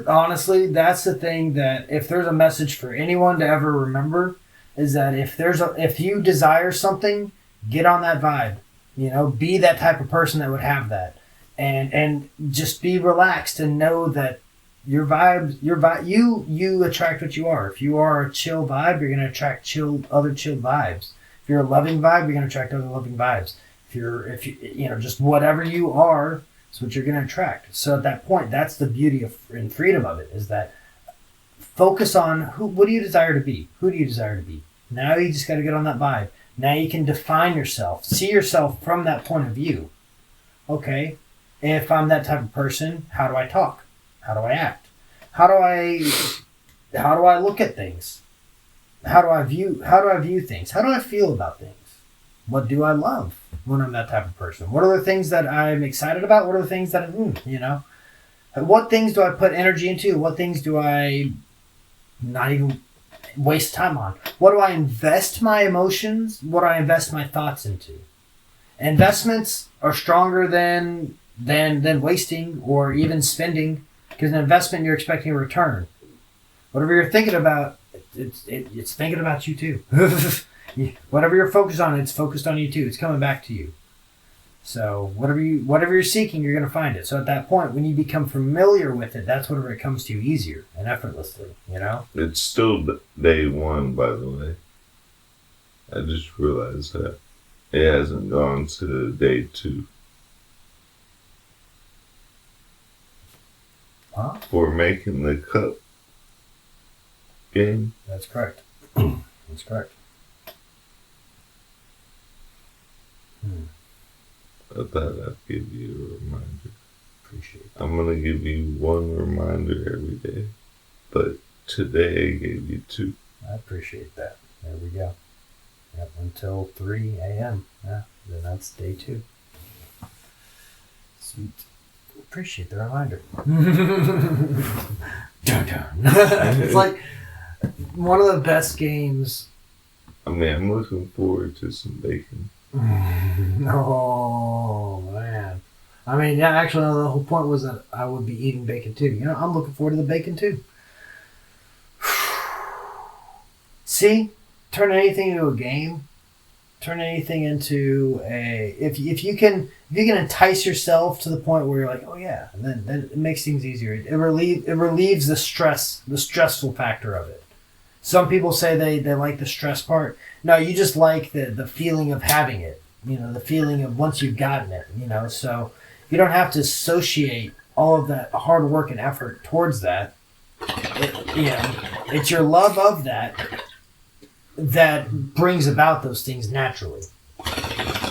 honestly, that's the thing that if there's a message for anyone to ever remember is that if you desire something, get on that vibe. Be that type of person that would have that, and just be relaxed and know that your vibe, you attract what you are. If you are a chill vibe, you're going to attract other chill vibes. If you're a loving vibe, you're going to attract other loving vibes. If you just whatever you are, it's what you're going to attract. So at that point, that's the beauty and freedom of it, is that focus on what do you desire to be? Who do you desire to be? Now you just got to get on that vibe. Now you can define yourself, see yourself from that point of view. Okay, if I'm that type of person, how do I talk? How do I act? How do I look at things? How do I view things? How do I feel about things? What do I love when I'm that type of person? What are the things that I'm excited about? What are the things that what things do I put energy into? What things do I not even waste time on? What do I invest my emotions? What do I invest my thoughts into? Investments are stronger than wasting or even spending, because an investment you're expecting a return. Whatever you're thinking about, it's thinking about you too. Whatever you're focused on, it's focused on you too. It's coming back to you. So whatever you're seeking, you're gonna find it. So at that point, when you become familiar with it, that's whenever it comes to you easier and effortlessly. You know. It's still day one, by the way. I just realized that it hasn't gone to day 2. Huh? For making the cup game. That's correct. That's correct. I thought I'd give you a reminder. Appreciate that. I'm gonna give you one reminder every day, but today I gave you 2. I appreciate that. There we go. Yep, until 3 a.m. Yeah, then that's day 2. Sweet. Appreciate the reminder. Dun, dun. It's like one of the best games. I mean, I'm looking forward to some bacon. Oh, man. I mean, yeah, actually, no, the whole point was that I would be eating bacon too. You know, I'm looking forward to the bacon too. See? Turn anything into a game. Turn anything into a... If you can entice yourself to the point where you're like, oh yeah, and then it makes things easier. It relieves the stressful factor of it. Some people say they like the stress part. No, you just like the feeling of having it. You know, the feeling of once you've gotten it, you know. So you don't have to associate all of that hard work and effort towards that. It's your love of that brings about those things naturally.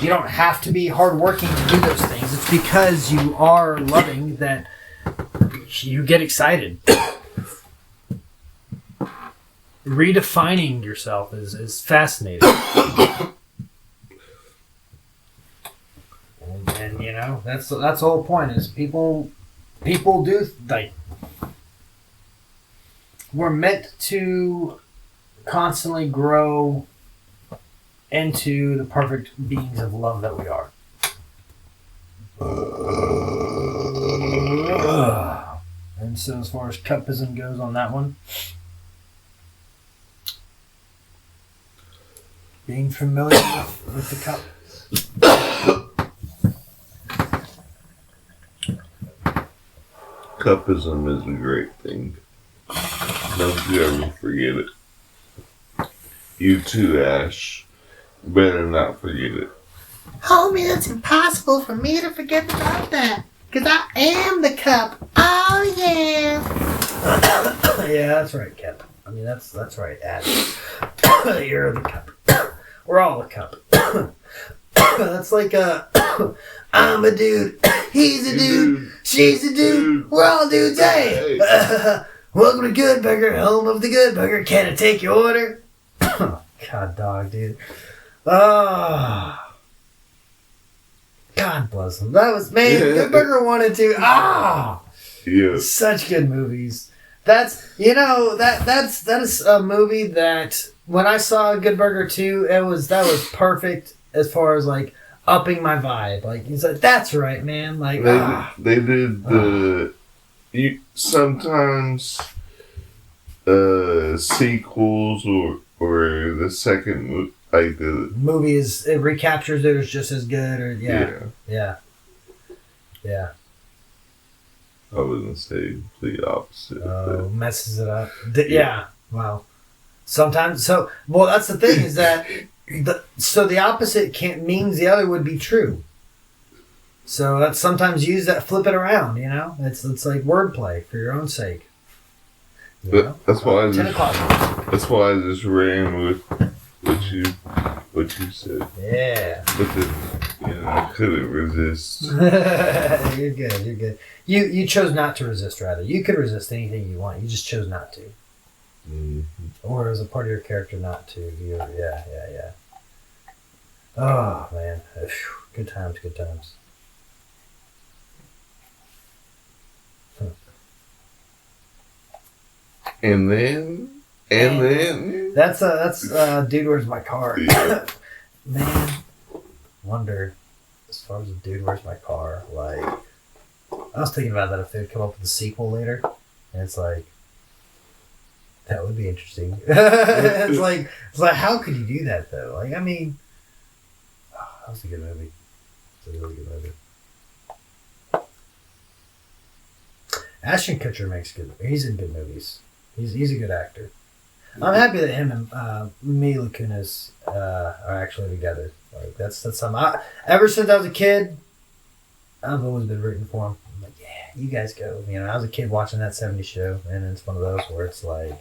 You don't have to be hardworking to do those things. It's because you are loving that you get excited. Redefining yourself is fascinating. and you know, that's the whole point is people do like we're meant to constantly grow into the perfect beings of love that we are. And so as far as CUPISM goes on that one, being familiar with the cup. CUPISM is a great thing. Don't you ever forget it. You too, Ash. Better not forget it. Homie, it's impossible for me to forget about that. Because I am the cup. Oh, yeah. Yeah, that's right, Kep. I mean, that's right, Ash. You're the cup. We're all a cup. That's like I'm a dude. He's a dude. She's a dude. We're all dudes. Hey. Welcome to Good Burger, home of the Good Burger. Can I take your order? God, dog, dude. Oh. God bless them. That was, man, Good Burger 1 and 2. Ah. Yeah. Such good movies. That is a movie that when I saw Good Burger 2, that was perfect as far as like upping my vibe. Like he's like, that's right, man. Like they did the sometimes sequels or the second like the movie it recaptures it as just as good or yeah. I wouldn't say the opposite. Messes it up. Yeah. Wow. Sometimes that's the thing is that the opposite means the other would be true. So that's sometimes use that, flip it around, you know? It's like wordplay for your own sake. That's why I 10 o'clock. That's why I just ran with what you said. Yeah. But I couldn't resist. You're good. You chose not to resist, rather. You could resist anything you want. You just chose not to. Mm-hmm. Or as a part of your character not to. Yeah. Oh, man. Good times. And then that's Dude, Where's My Car? Yeah. Man, wonder as far as Dude, Where's My Car? Like, I was thinking about that if they'd come up with a sequel later, and it's like that would be interesting. it's like how could you do that though? Like, I mean, that was a good movie. It's a really good movie. Ashton Kutcher makes good. He's in good movies. He's a good actor. I'm happy that him and Mila Kunis are actually together. Like that's something. Ever since I was a kid, I've always been rooting for him. I'm like, yeah, you guys go. You know, I was a kid watching that '70s show, and it's one of those where it's like,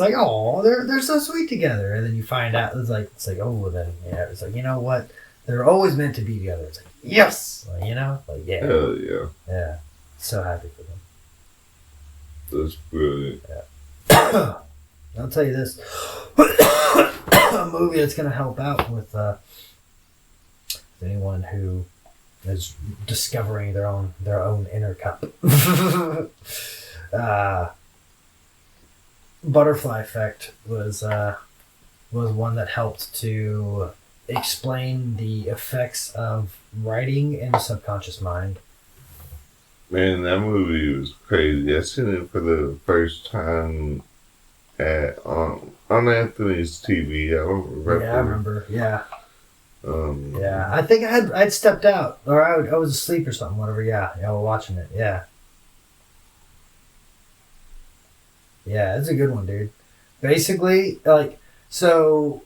oh, they're so sweet together, and then you find out it's like, oh, well then, yeah, it's like, you know what, they're always meant to be together. It's like, yes, like, you know, like yeah, hell yeah, yeah, so happy for them. That's brilliant. Yeah. I'll tell you this, a movie that's gonna help out with anyone who is discovering their own inner cup. Butterfly Effect was one that helped to explain the effects of writing in the subconscious mind. Man, that movie was crazy. I seen it for the first time at on Anthony's TV. I don't remember. Yeah, I remember. Yeah. Yeah. I think I'd stepped out, or I was asleep or something. Whatever. Yeah, we're watching it. Yeah. Yeah, it's a good one, dude. Basically, like, so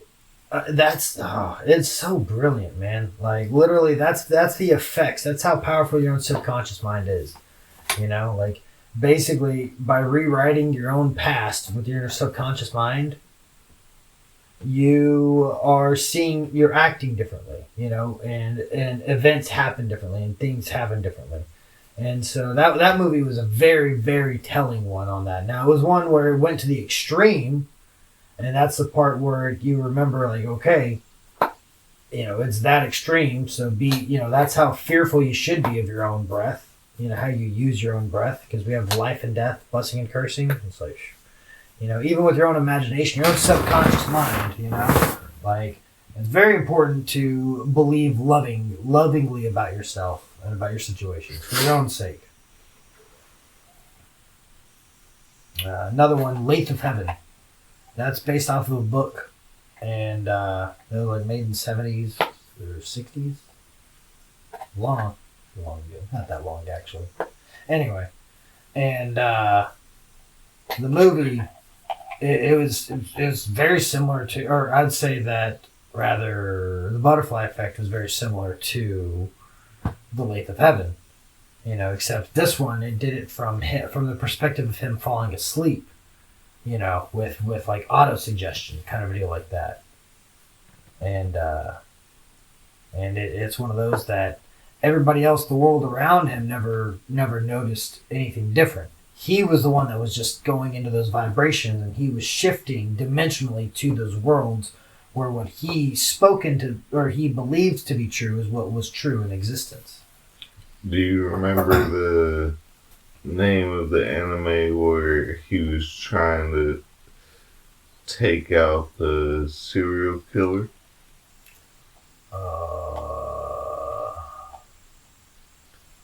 it's so brilliant, man. Like, literally, that's the effects. That's how powerful your own subconscious mind is. You know, like, basically, by rewriting your own past with your subconscious mind, you're acting differently, you know, and events happen differently and things happen differently. And so that movie was a very, very telling one on that. Now, it was one where it went to the extreme, and that's the part where you remember, like, okay, you know, it's that extreme, so that's how fearful you should be of your own breath, you know, how you use your own breath, because we have life and death, blessing and cursing. It's like, you know, even with your own imagination, your own subconscious mind, you know, like, it's very important to believe lovingly about yourself and about your situation for your own sake. Another one, Lathe of Heaven. That's based off of a book, and they were like made in the 70s or 60s. Long ago. Not that long, actually. Anyway, and the movie, it was very similar to, or I'd say that rather, the Butterfly Effect was very similar to the Lathe of Heaven, you know, except this one, it did it from the perspective of him falling asleep, you know, with like auto-suggestion, kind of a deal like that. And it's one of those that everybody else, the world around him, never noticed anything different. He was the one that was just going into those vibrations, and he was shifting dimensionally to those worlds where what he spoken to, or he believed to be true, is what was true in existence. Do you remember the name of the anime where he was trying to take out the serial killer?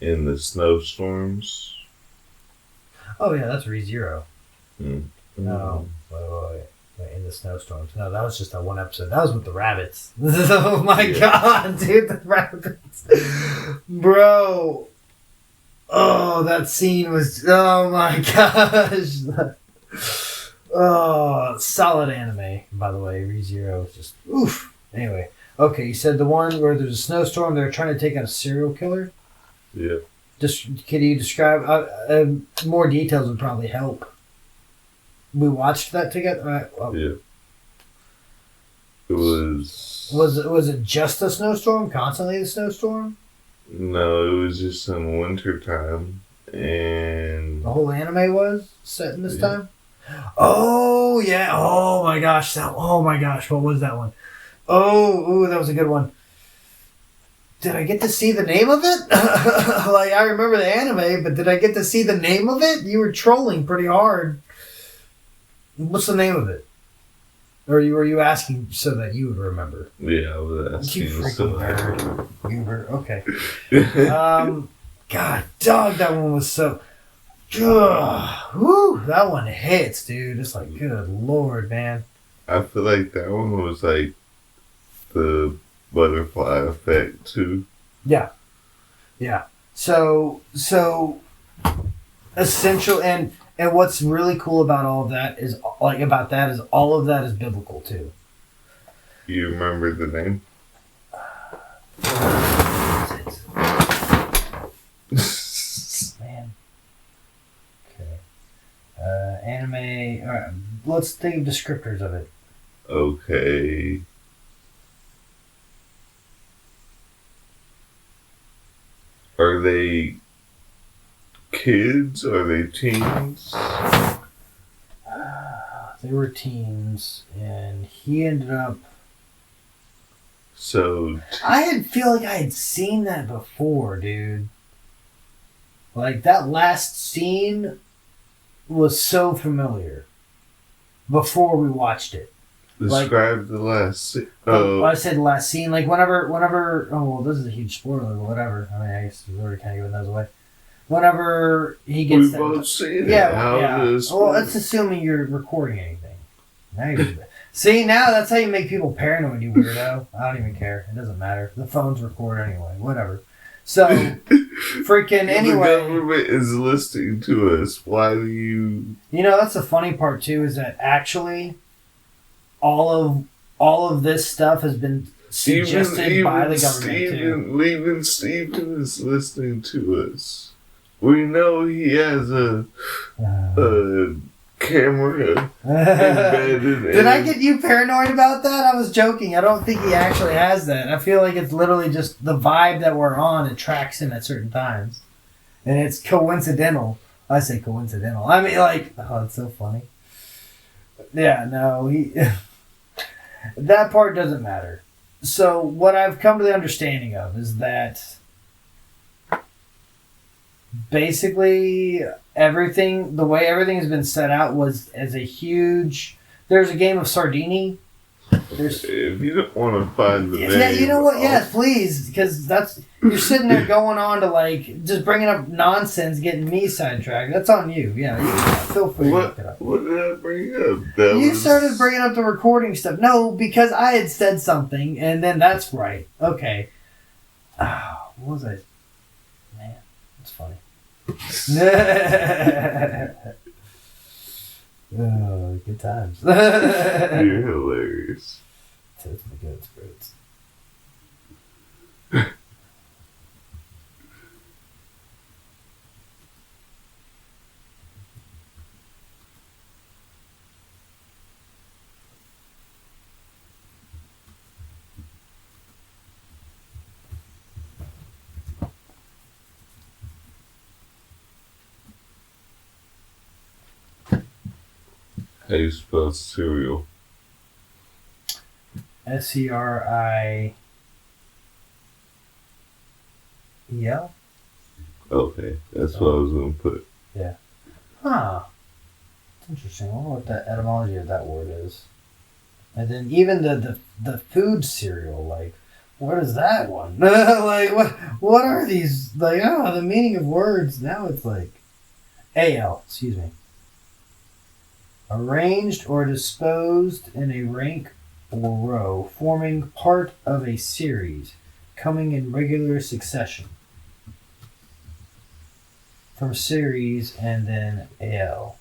In the snowstorms? Oh yeah, that's ReZero. Mm-hmm. No, wait, in the snowstorms. No, that was just that one episode. That was with the rabbits. Oh my god, dude, the rabbits. Bro. Oh, that scene was, oh my gosh. Oh, solid anime, by the way. ReZero is just, oof. Anyway, okay, you said the one where there's a snowstorm, they're trying to take out a serial killer? Yeah. Just, can you describe, more details would probably help. We watched that together? Yeah. It was... Was it just a snowstorm? Constantly a snowstorm? No, it was just in winter time. And... The whole anime was set in this time? Oh, yeah. Oh, my gosh. What was that one? Oh, that was a good one. Did I get to see the name of it? Like, I remember the anime, but did I get to see the name of it? You were trolling pretty hard. What's the name of it? Or were you asking so that you would remember? Yeah, I was asking. You freaking nerd. You were, okay. God, dog, that one was so... Whew, that one hits, dude. It's like, good lord, man. I feel like that one was like the Butterfly Effect, too. Yeah. Yeah. So essential and what's really cool about all of that is all of that is biblical too. You remember the name? Man. Okay. Anime. All right. Let's think of descriptors of it. Okay. Are they kids? Are they teens? They were teens, and he ended up. So I feel like I had seen that before, dude. Like that last scene was so familiar before we watched it. describe the last. I said last scene, like whenever. Oh well, this is a huge spoiler, but whatever. I mean, I guess we're already kind of giving those away. Whenever he gets We've both seen it. yeah. Does Well, that's assuming you're recording anything. Now see, now that's how you make people paranoid, you weirdo. I don't even care. It doesn't matter. The phone's record anyway. Whatever. So, freaking anyway. The government is listening to us. Why do you? You know, that's the funny part too. Is that actually all of this stuff has been suggested by the government too. Even Steven is listening to us. We know he has a camera embedded. Did I get you paranoid about that? I was joking. I don't think he actually has that. I feel like it's literally just the vibe that we're on. It tracks him at certain times, and it's coincidental. I say coincidental. I mean, like, oh, it's so funny. Yeah, no, he. That part doesn't matter. So what I've come to the understanding of is that basically everything, the way everything has been set out was as a huge. There's a game of Sardini. If you don't want to find the name, yeah, you know what? Yes, please, because that's you're sitting there going on to like just bringing up nonsense, getting me sidetracked. That's on you. Yeah, you feel free to look it up. What did I bring up? You started bringing up the recording stuff. No, because I had said something, and then that's right. Okay. What was I? Man, that's funny. Oh, good times. You're hilarious. Tits my good spirits. How do you spell cereal? SERIEL. Okay, that's what I was going to put. Yeah. Huh. It's interesting. I wonder what the etymology of that word is. And then even the food cereal, like, what is that one? Like, what are these? Like, the meaning of words. Now it's like AL, excuse me. Arranged or disposed in a rank or row, forming part of a series, coming in regular succession. From series and then AL.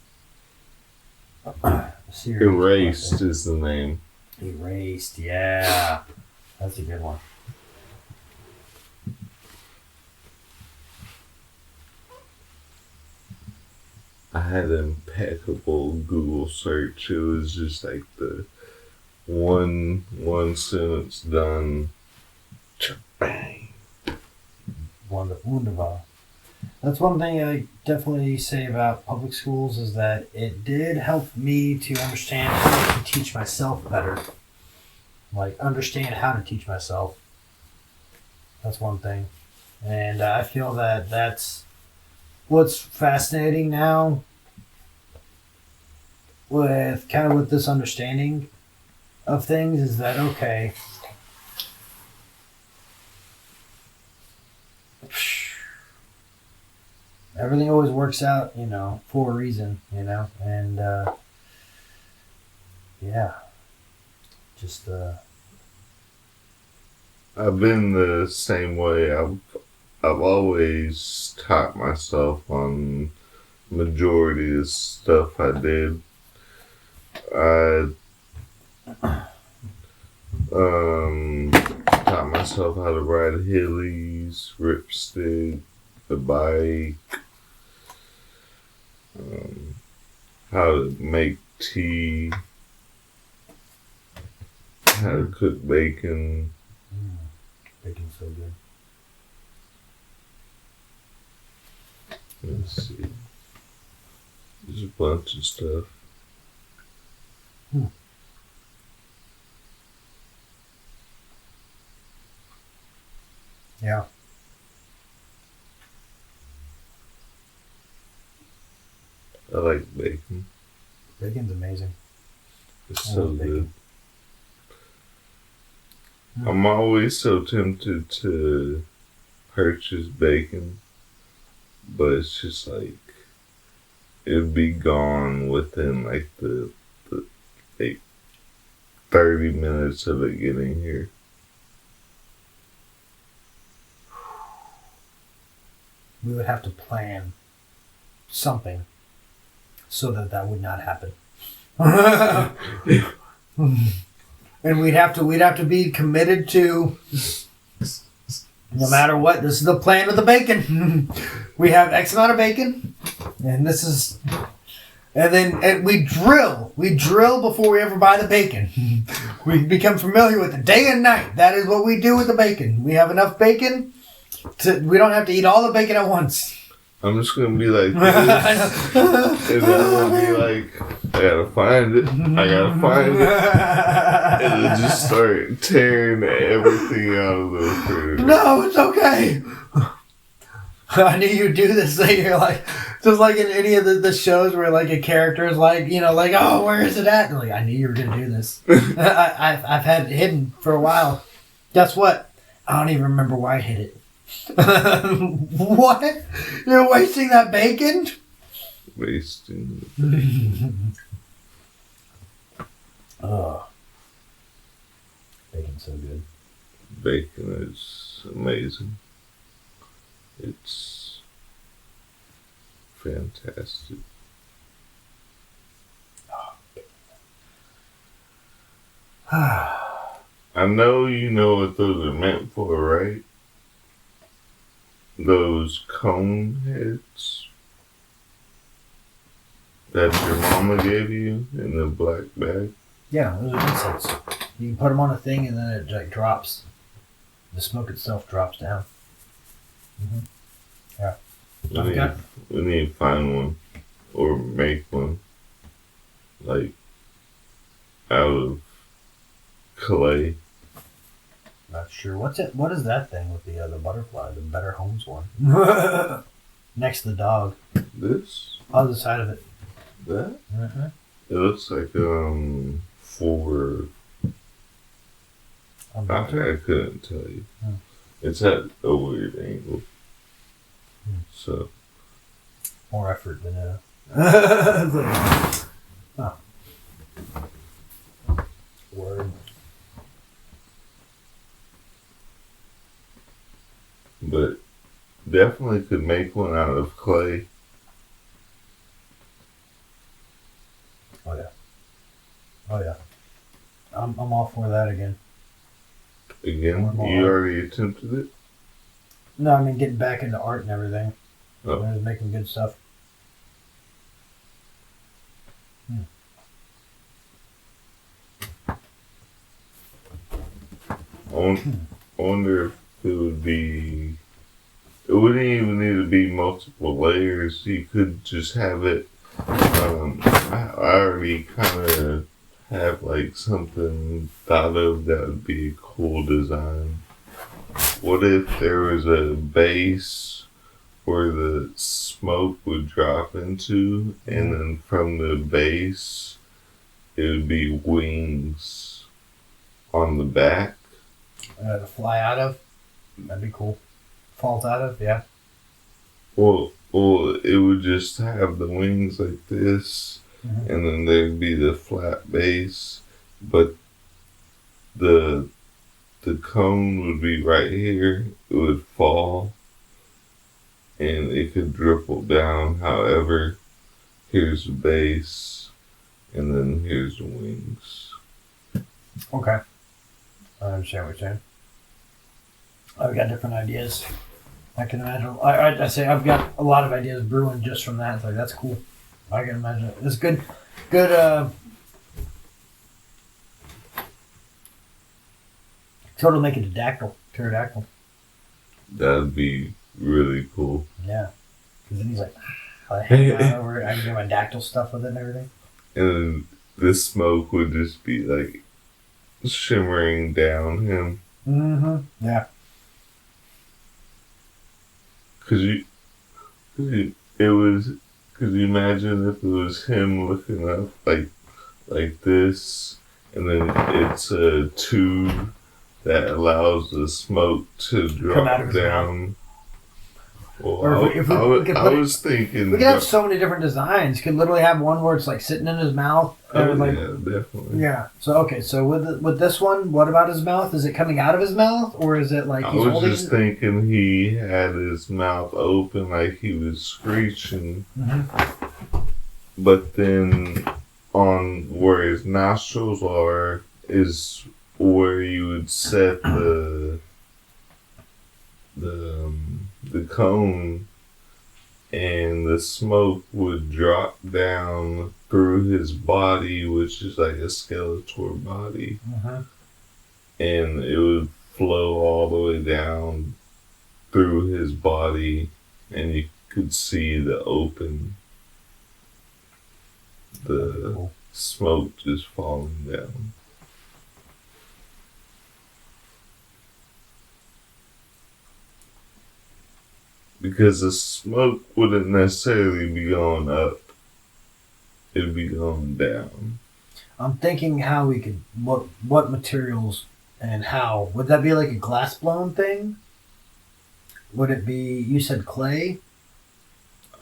Series. Erased is the name. Erased, yeah. That's a good one. I had an impeccable Google search. It was just like the one sentence done. Bang. Wunderbar. That's one thing I definitely say about public schools is that it did help me to understand how to teach myself better. Like, understand how to teach myself. That's one thing. And I feel that that's what's fascinating now with this understanding of things is that, okay, everything always works out, for a reason, and yeah, just I've been the same way. I've always taught myself on majority of stuff I did. I taught myself how to ride hillies, ripstick, the bike, how to make tea, how to cook bacon. Bacon's so good. Let's see. There's a bunch of stuff. Yeah. I like bacon. Bacon's amazing. It's I so love good. bacon. I'm always so tempted to purchase bacon, but it's just like it'd be gone within like the like 30 minutes of it getting here. We would have to plan something so that would not happen. And we'd have to be committed to, no matter what, this is the plan with the bacon. We have X amount of bacon, and this is, and we drill before we ever buy the bacon. We become familiar with it day and night. That is what we do with the bacon. We have enough bacon we don't have to eat all the bacon at once. I'm just gonna be like this, and then I'm gonna be like, I gotta find it, and then just start tearing everything out of the refrigerator. No, it's okay. I knew you'd do this thing. You're like, just like in any of the shows where like a character is like, like, oh, where is it at? And like, I knew you were gonna do this. I've had it hidden for a while. Guess what? I don't even remember why I hid it. What? You're wasting that bacon? Wasting. Oh, bacon's so good. Bacon is amazing. It's fantastic. I know you know what those are meant for, right? Those cone heads that your mama gave you in the black bag. Yeah, those are incense. You can put them on a thing and then it like drops. The smoke itself drops down. Mm-hmm. Yeah. We need to find one or make one, like out of clay. Not sure. What's it? What is that thing with the butterfly? The Better Homes one. Next to the dog. This? Other side of it. That? Mm-hmm. It looks like for. I couldn't tell you. It's at a weird angle. So. More effort than oh. Word. But definitely could make one out of clay. Oh yeah. Oh yeah. I'm all for that again. Again, you already attempted it? No, I mean getting back into art and everything. Oh. I was making good stuff. I wonder if it would be. It wouldn't even need to be multiple layers. You could just have it. I already kind of have like something thought of that would be a cool design. What if there was a base where the smoke would drop into, and then from the base, it would be wings on the back? To fly out of? That'd be cool. Falls out of? Yeah. Well, it would just have the wings like this, and then there'd be the flat base, but the cone would be right here. It would fall, and it could dribble down. However, here's the base, and then here's the wings. Okay. I understand what you're saying. I've got different ideas. I can imagine. I say I've got a lot of ideas brewing just from that. It's like, that's cool. I can imagine it. It's good. Total make it a pterodactyl. That'd be really cool. Yeah. Because then he's like, I hang out over. I can do my dactyl stuff with it and everything. And the smoke would just be like shimmering down him. Mm-hmm. Yeah. Could you imagine if it was him looking up like this, and then it's a tube that allows the smoke to drop down. Well, I was thinking we could have so many different designs. Could literally have one where it's like sitting in his mouth. Yeah, definitely. Yeah. So okay. So with this one, what about his mouth? Is it coming out of his mouth, or is it like he's I was just thinking he had his mouth open like he was screeching, but then on where his nostrils are is where you would set the cone, and the smoke would drop down through his body, which is like a Skeletor body, and it would flow all the way down through his body, and you could see the smoke just falling down. Because the smoke wouldn't necessarily be going up. It'd be going down. I'm thinking how we could, what materials and how. Would that be like a glass blown thing? Would it be, you said clay?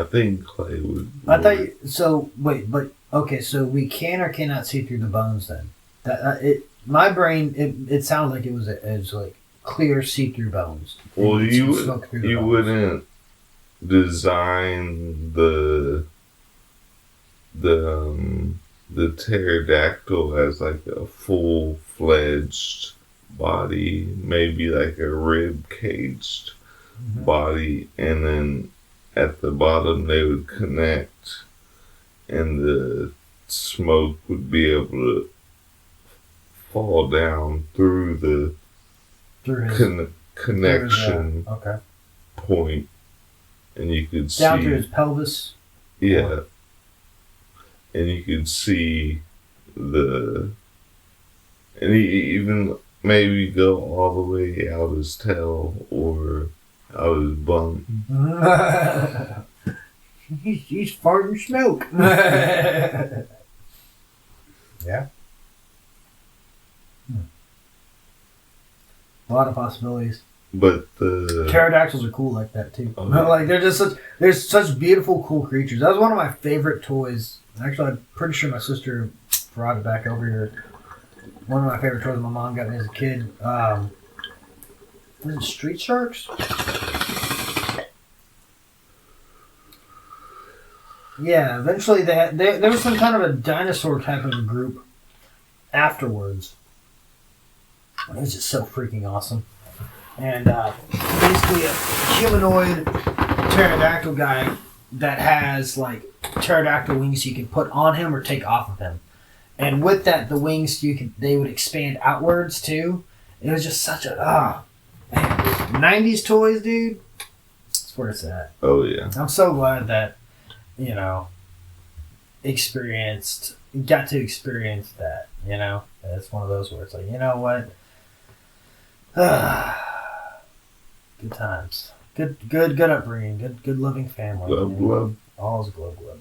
I think clay would. I thought so we can or cannot see through the bones then? My brain, it sounds like it was like clear see-through bones. Well, you wouldn't design the pterodactyl as like a full-fledged body, maybe like a rib caged body, and then at the bottom they would connect, and the smoke would be able to fall down through the connection point, and you could see down through his pelvis. Yeah, and you could see and even maybe go all the way out his tail or out his bum. He's farting smoke. Yeah. A lot of possibilities. But the pterodactyls are cool like that too. Like they're such beautiful, cool creatures. That was one of my favorite toys. Actually, I'm pretty sure my sister brought it back over here. One of my favorite toys my mom got me as a kid. Was it Street Sharks? Yeah. Eventually, there was some kind of a dinosaur type of a group afterwards. It was just so freaking awesome. And basically a humanoid pterodactyl guy that has like pterodactyl wings you can put on him or take off of him. And with that, the wings they would expand outwards too. It was just such a 90s toys, dude. That's where it's at. Oh yeah. I'm so glad that got to experience that. It's one of those where it's like, you know what. Good times. Good upbringing. Good loving family. Glub. All's glub, man.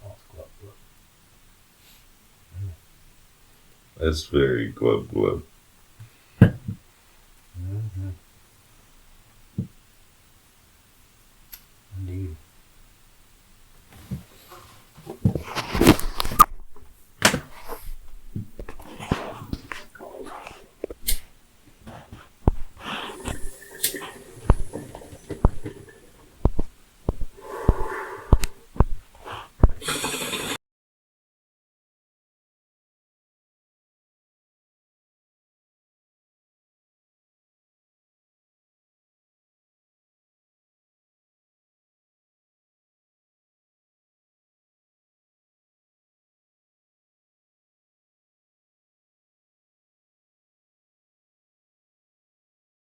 All's glub. That's very glub. Mm-hmm.